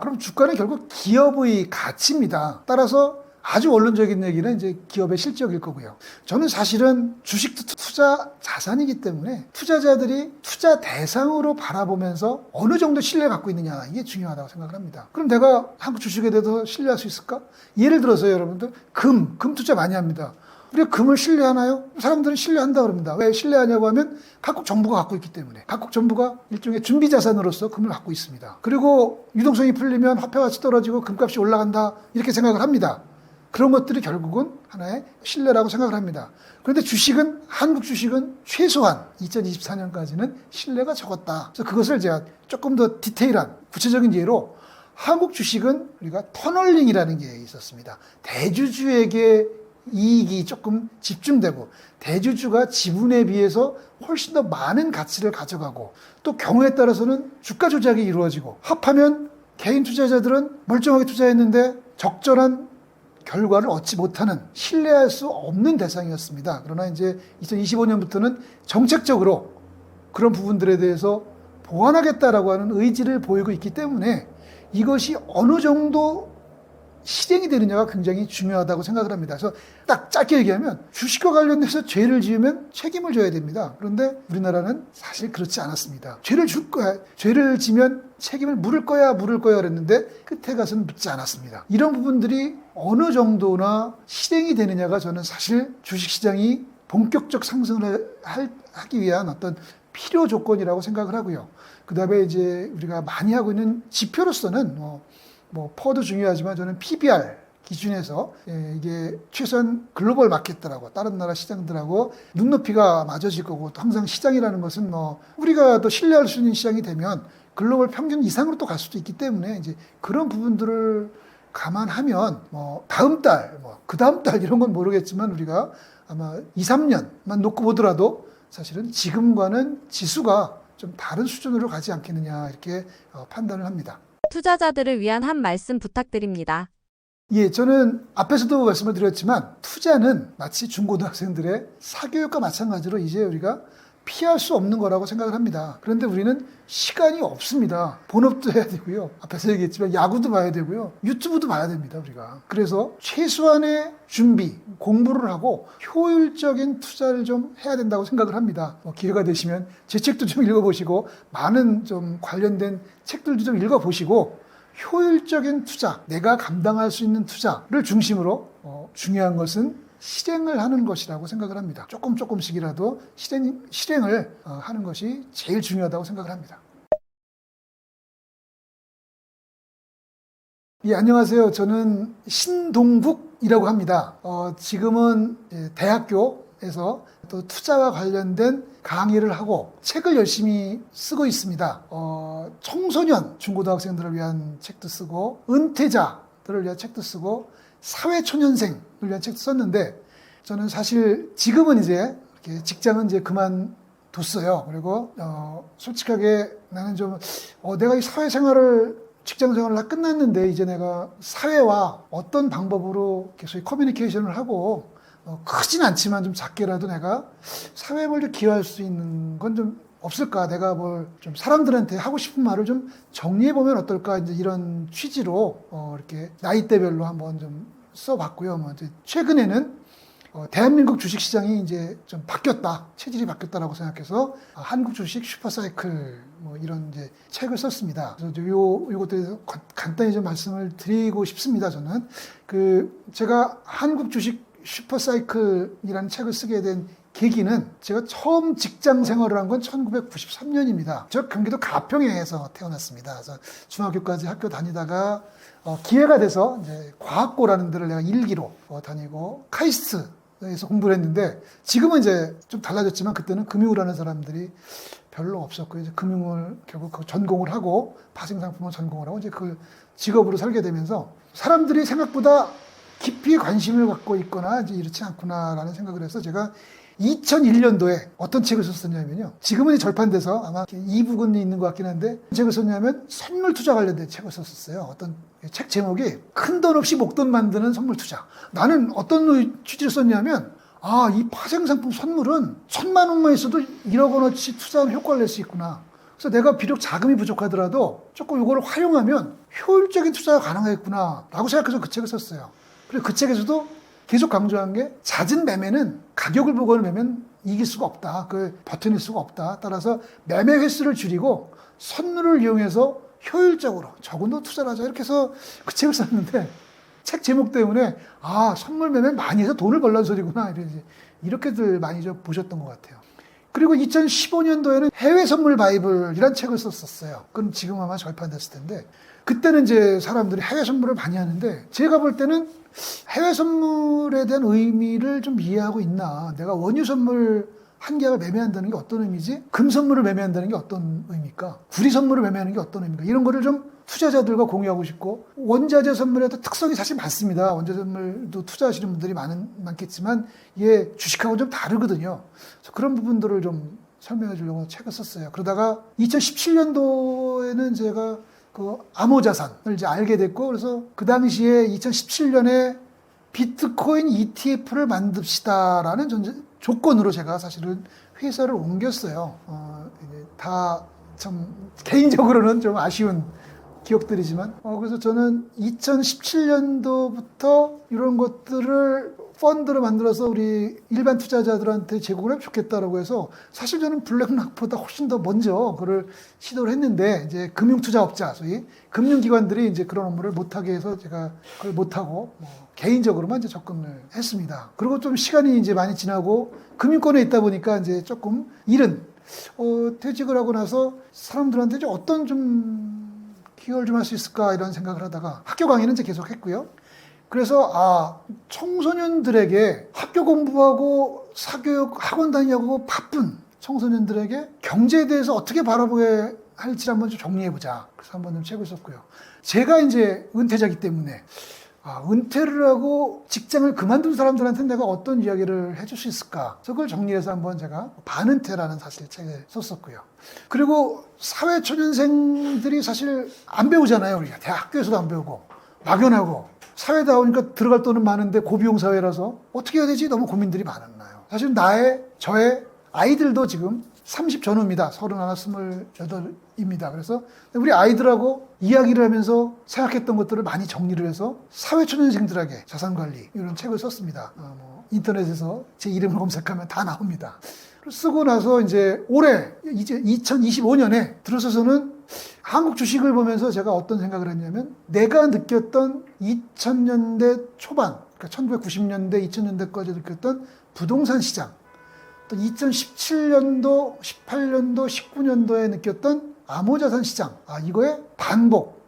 그럼 주가는 결국 기업의 가치입니다. 따라서 아주 원론적인 얘기는 이제 기업의 실적일 거고요. 저는 사실은 주식도 투자 자산이기 때문에 투자자들이 투자 대상으로 바라보면서 어느 정도 신뢰를 갖고 있느냐 이게 중요하다고 생각을 합니다. 그럼 내가 한국 주식에 대해서 신뢰할 수 있을까? 예를 들어서 여러분들 금 투자 많이 합니다. 우리가 금을 신뢰하나요? 사람들은 신뢰한다 그럽니다. 왜 신뢰하냐고 하면 각국 정부가 갖고 있기 때문에 각국 정부가 일종의 준비 자산으로서 금을 갖고 있습니다. 그리고 유동성이 풀리면 화폐 가치 떨어지고 금값이 올라간다 이렇게 생각을 합니다. 그런 것들이 결국은 하나의 신뢰라고 생각을 합니다. 그런데 한국 주식은 최소한 2024년까지는 신뢰가 적었다. 그래서 그것을 제가 조금 더 디테일한 구체적인 예로 한국 주식은 우리가 터널링이라는 게 있었습니다. 대주주에게 이익이 조금 집중되고 대주주가 지분에 비해서 훨씬 더 많은 가치를 가져가고 또 경우에 따라서는 주가 조작이 이루어지고 합하면 개인 투자자들은 멀쩡하게 투자했는데 적절한 결과를 얻지 못하는 신뢰할 수 없는 대상이었습니다. 그러나 이제 2025년부터는 정책적으로 그런 부분들에 대해서 보완하겠다라고 하는 의지를 보이고 있기 때문에 이것이 어느 정도 실행이 되느냐가 굉장히 중요하다고 생각을 합니다. 그래서 딱 짧게 얘기하면 주식과 관련돼서 죄를 지으면 책임을 져야 됩니다. 그런데 우리나라는 사실 그렇지 않았습니다. 죄를 지면 책임을 물을 거야 그랬는데 끝에 가서는 묻지 않았습니다. 이런 부분들이 어느 정도나 실행이 되느냐가 저는 사실 주식시장이 본격적 상승을 하기 위한 어떤 필요 조건이라고 생각을 하고요. 그 다음에 이제 우리가 많이 하고 있는 지표로서는 퍼도 중요하지만 저는 PBR 기준에서 이게 최소한 글로벌 마켓들하고 다른 나라 시장들하고 눈높이가 맞아질 거고 또 항상 시장이라는 것은 우리가 또 신뢰할 수 있는 시장이 되면 글로벌 평균 이상으로 또 갈 수도 있기 때문에 이제 그런 부분들을 감안하면 다음 달, 그 다음 달 이런 건 모르겠지만 우리가 아마 2, 3년만 놓고 보더라도 사실은 지금과는 지수가 좀 다른 수준으로 가지 않겠느냐 이렇게 판단을 합니다. 투자자들을 위한 한 말씀 부탁드립니다. 예, 저는 앞에서도 말씀을 드렸지만 투자는 마치 중고등학생들의 사교육과 마찬가지로 이제 우리가 피할 수 없는 거라고 생각을 합니다. 그런데 우리는 시간이 없습니다. 본업도 해야 되고요. 앞에서 얘기했지만 야구도 봐야 되고요. 유튜브도 봐야 됩니다, 우리가. 그래서 최소한의 준비, 공부를 하고 효율적인 투자를 좀 해야 된다고 생각을 합니다. 기회가 되시면 제 책도 좀 읽어보시고 많은 좀 관련된 책들도 좀 읽어보시고 효율적인 투자, 내가 감당할 수 있는 투자를 중심으로 중요한 것은 실행을 하는 것이라고 생각을 합니다. 조금씩이라도 실행을 하는 것이 제일 중요하다고 생각을 합니다. 예, 안녕하세요. 저는 신동국이라고 합니다. 지금은 대학교에서 또 투자와 관련된 강의를 하고 책을 열심히 쓰고 있습니다. 청소년, 중고등학생들을 위한 책도 쓰고, 은퇴자들을 위한 책도 쓰고, 사회초년생을 위한 책도 썼는데, 저는 사실 지금은 이제 이렇게 직장은 이제 그만뒀어요. 그리고 솔직하게 나는 좀 내가 이 사회생활을 직장 생활을 다 끝났는데 이제 내가 사회와 어떤 방법으로 계속 커뮤니케이션을 하고 크진 않지만 좀 작게라도 내가 사회에 뭘 좀 기여할 수 있는 건 좀 없을까? 내가 뭘 좀 사람들한테 하고 싶은 말을 좀 정리해 보면 어떨까? 이제 이런 취지로 이렇게 나이대별로 한번 좀 써봤고요. 뭐 이제 최근에는 대한민국 주식시장이 이제 좀 바뀌었다, 체질이 바뀌었다라고 생각해서 한국 주식 슈퍼사이클 뭐 이런 이제 책을 썼습니다. 그래서 요것에 대해서 간단히 좀 말씀을 드리고 싶습니다. 저는 제가 한국 주식 슈퍼사이클이라는 책을 쓰게 된 계기는 제가 처음 직장 생활을 한 건 1993년입니다. 저 경기도 가평에서 태어났습니다. 그래서 중학교까지 학교 다니다가 기회가 돼서 이제 과학고라는 데를 내가 일기로 다니고 카이스트에서 공부를 했는데 지금은 이제 좀 달라졌지만 그때는 금융을 하는 사람들이 별로 없었고 이제 금융을 결국 전공을 하고 파생상품을 전공을 하고 이제 그걸 직업으로 살게 되면서 사람들이 생각보다 깊이 관심을 갖고 있거나 이제 이렇지 않구나라는 생각을 해서 제가 2001년도에 어떤 책을 썼었냐면요. 지금은 절판돼서 아마 2부근이 있는 것 같긴 한데 책을 썼냐면 선물 투자 관련된 책을 썼었어요. 어떤 책 제목이 큰 돈 없이 목돈 만드는 선물 투자. 나는 어떤 취지를 썼냐면 이 파생상품 선물은 1,000만 원만 있어도 1억 원어치 투자하는 효과를 낼 수 있구나. 그래서 내가 비록 자금이 부족하더라도 조금 이걸 활용하면 효율적인 투자가 가능하겠구나 라고 생각해서 그 책을 썼어요. 그리고 그 책에서도 계속 강조한 게 잦은 매매는 가격을 보고는 매매는 이길 수가 없다. 버텨낼 수가 없다. 따라서 매매 횟수를 줄이고 선물을 이용해서 효율적으로 적은 돈 투자를 하자. 이렇게 해서 그 책을 썼는데 책 제목 때문에 선물 매매 많이 해서 돈을 벌라는 소리구나. 이렇게들 많이 좀 보셨던 것 같아요. 그리고 2015년도에는 해외 선물 바이블이라는 책을 썼었어요. 그건 지금 아마 절판됐을 텐데 그때는 이제 사람들이 해외 선물을 많이 하는데 제가 볼 때는 해외 선물에 대한 의미를 좀 이해하고 있나. 내가 원유 선물 한 개를 매매한다는 게 어떤 의미지? 금 선물을 매매한다는 게 어떤 의미일까? 구리 선물을 매매하는 게 어떤 의미일까? 이런 거를 좀 투자자들과 공유하고 싶고 원자재 선물에도 특성이 사실 많습니다. 원자재 선물도 투자하시는 분들이 많겠지만 이게 주식하고 좀 다르거든요. 그래서 그런 부분들을 좀 설명해 주려고 책을 썼어요. 그러다가 2017년도에는 제가 암호자산을 이제 알게 됐고 그래서 그 당시에 2017년에 비트코인 ETF를 만듭시다라는 조건으로 제가 사실은 회사를 옮겼어요. 다 참 개인적으로는 좀 아쉬운 기억들이지만 그래서 저는 2017년도부터 이런 것들을 펀드를 만들어서 우리 일반 투자자들한테 제공을 하면 좋겠다라고 해서 사실 저는 블랙락보다 훨씬 더 먼저 그걸 시도를 했는데 이제 금융투자업자 소위 금융기관들이 이제 그런 업무를 못하게 해서 제가 그걸 못하고 개인적으로만 이제 접근을 했습니다. 그리고 좀 시간이 이제 많이 지나고 금융권에 있다 보니까 이제 조금 일은 퇴직을 하고 나서 사람들한테 좀 어떤 좀 기여를 좀 할 수 있을까 이런 생각을 하다가 학교 강의는 이제 계속 했고요. 그래서 청소년들에게 학교 공부하고 사교육 학원 다니냐고 바쁜 청소년들에게 경제에 대해서 어떻게 바라보아야 할지 한번 좀 정리해보자. 그래서 한번 좀 책을 썼고요. 제가 이제 은퇴자이기 때문에 은퇴를 하고 직장을 그만둔 사람들한테 내가 어떤 이야기를 해줄 수 있을까? 그걸 정리해서 한번 제가 반은퇴라는 사실 책을 썼었고요. 그리고 사회초년생들이 사실 안 배우잖아요. 우리가 대학교에서도 안 배우고 막연하고 사회 나오니까 들어갈 돈은 많은데 고비용 사회라서 어떻게 해야 되지? 너무 고민들이 많았나요. 사실 저의 아이들도 지금 30 전후입니다. 31, 28입니다. 그래서 우리 아이들하고 이야기를 하면서 생각했던 것들을 많이 정리를 해서 사회초년생들에게 자산관리 이런 책을 썼습니다. 인터넷에서 제 이름을 검색하면 다 나옵니다. 쓰고 나서 이제 올해 이제 2025년에 들어서서는 한국 주식을 보면서 제가 어떤 생각을 했냐면 내가 느꼈던 2000년대 초반, 그러니까 1990년대, 2000년대까지 느꼈던 부동산 시장, 또 2017년도, 18년도, 19년도에 느꼈던 암호자산 시장, 이거의 반복.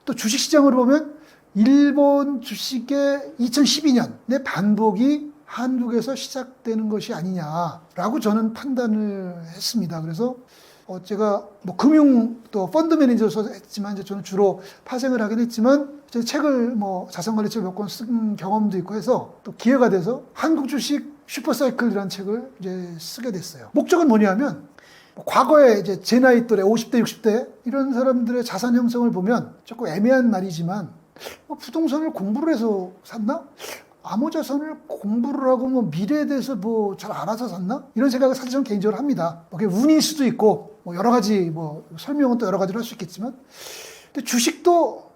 또 주식시장으로 보면 일본 주식의 2012년의 반복이 한국에서 시작되는 것이 아니냐라고 저는 판단을 했습니다. 그래서 제가 뭐 금융 또 펀드 매니저로서 했지만 이제 저는 주로 파생을 하긴 했지만 제 책을 뭐 자산관리책 몇 권 쓴 경험도 있고 해서 또 기회가 돼서 한국 주식 슈퍼사이클이라는 책을 이제 쓰게 됐어요. 목적은 뭐냐면 과거에 이제 제 나이 또래 50대, 60대 이런 사람들의 자산 형성을 보면 조금 애매한 말이지만 부동산을 공부를 해서 샀나? 암호자산을 공부를 하고 뭐 미래에 대해서 뭐 잘 알아서 샀나? 이런 생각을 사실 저는 개인적으로 합니다. 그게 운일 수도 있고 뭐 여러 가지 뭐 설명은 또 여러 가지로 할 수 있겠지만 근데 주식도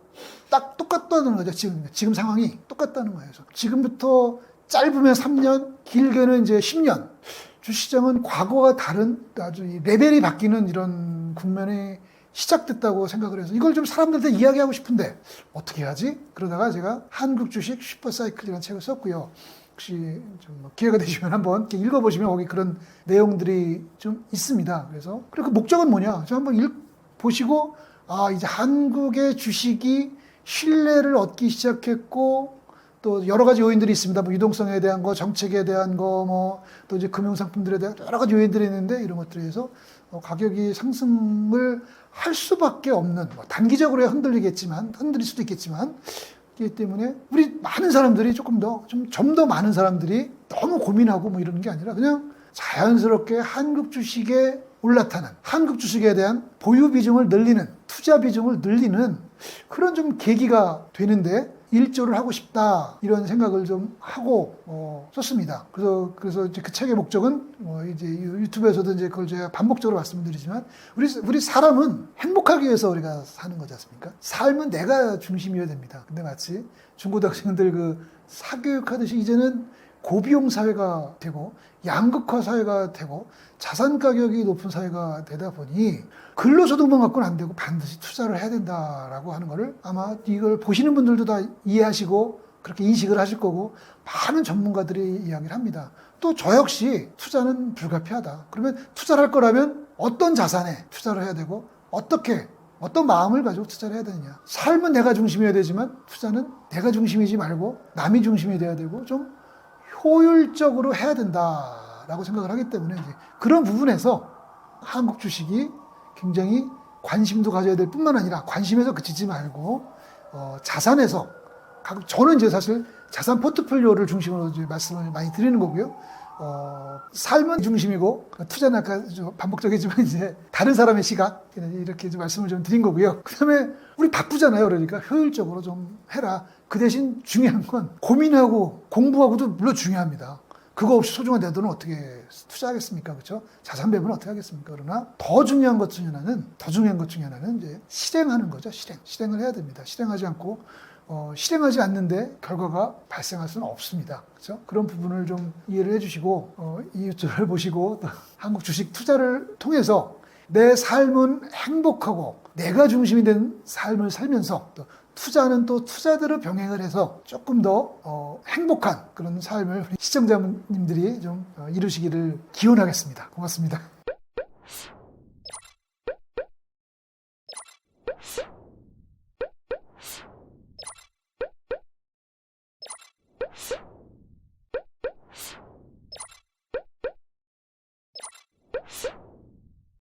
딱 똑같다는 거죠. 지금 상황이 똑같다는 거예요. 그래서 지금부터 짧으면 3년, 길게는 이제 10년. 주시장은 과거와 다른 아주 레벨이 바뀌는 이런 국면이 시작됐다고 생각을 해서 이걸 좀 사람들한테 이야기하고 싶은데 어떻게 하지? 그러다가 제가 한국 주식 슈퍼사이클이라는 책을 썼고요. 혹시 좀 기회가 되시면 한번 이렇게 읽어보시면 거기 그런 내용들이 좀 있습니다. 그래서 그리고 그 목적은 뭐냐? 저 한번 보시고 이제 한국의 주식이 신뢰를 얻기 시작했고 또 여러 가지 요인들이 있습니다. 뭐 유동성에 대한 거, 정책에 대한 거, 뭐 또 이제 금융상품들에 대한 여러 가지 요인들이 있는데 이런 것들에 의해서 가격이 상승을 할 수밖에 없는 단기적으로 흔들릴 수도 있겠지만 그렇기 때문에 우리 많은 사람들이 좀 더 많은 사람들이 너무 고민하고 뭐 이러는 게 아니라 그냥 자연스럽게 한국 주식에 올라타는 한국 주식에 대한 보유 비중을 늘리는 투자 비중을 늘리는 그런 좀 계기가 되는데 일조를 하고 싶다 이런 생각을 좀 하고 썼습니다. 그래서 이제 그 책의 목적은 이제 유튜브에서도 이제 그걸 제가 반복적으로 말씀드리지만 우리 사람은 행복하기 위해서 우리가 사는 거지 않습니까? 삶은 내가 중심이어야 됩니다. 근데 마치 중고등학생들 그 사교육하듯이 이제는 고비용 사회가 되고 양극화 사회가 되고 자산 가격이 높은 사회가 되다 보니 근로소득만 갖고는 안 되고 반드시 투자를 해야 된다라고 하는 거를 아마 이걸 보시는 분들도 다 이해하시고 그렇게 인식을 하실 거고 많은 전문가들이 이야기를 합니다. 또 저 역시 투자는 불가피하다. 그러면 투자를 할 거라면 어떤 자산에 투자를 해야 되고 어떤 마음을 가지고 투자를 해야 되느냐. 삶은 내가 중심이어야 되지만 투자는 내가 중심이지 말고 남이 중심이 돼야 되고 좀 효율적으로 해야 된다라고 생각을 하기 때문에 이제 그런 부분에서 한국 주식이 굉장히 관심도 가져야 될 뿐만 아니라 관심에서 그치지 말고 자산에서 저는 이제 사실 자산 포트폴리오를 중심으로 이제 말씀을 많이 드리는 거고요. 삶은 중심이고 투자는 아까 반복적이지만 이제 다른 사람의 시각 이렇게 좀 말씀을 좀 드린 거고요. 그다음에 우리 바쁘잖아요. 그러니까 효율적으로 좀 해라. 그 대신 중요한 건 고민하고 공부하고도 물론 중요합니다. 그거 없이 소중한 내 돈은 어떻게 투자하겠습니까? 그렇죠? 자산 배분은 어떻게 하겠습니까? 그러나 더 중요한 것 중에 하나는 이제 실행하는 거죠. 실행을 해야 됩니다. 실행하지 않고 실행하지 않는데 결과가 발생할 수는 없습니다. 그렇죠? 그런 부분을 좀 이해를 해주시고 이 유튜브를 보시고 또 한국 주식 투자를 통해서 내 삶은 행복하고 내가 중심이 된 삶을 살면서 또 투자는 또 투자대로 병행을 해서 조금 더 행복한 그런 삶을 시청자님들이 좀 이루시기를 기원하겠습니다. 고맙습니다.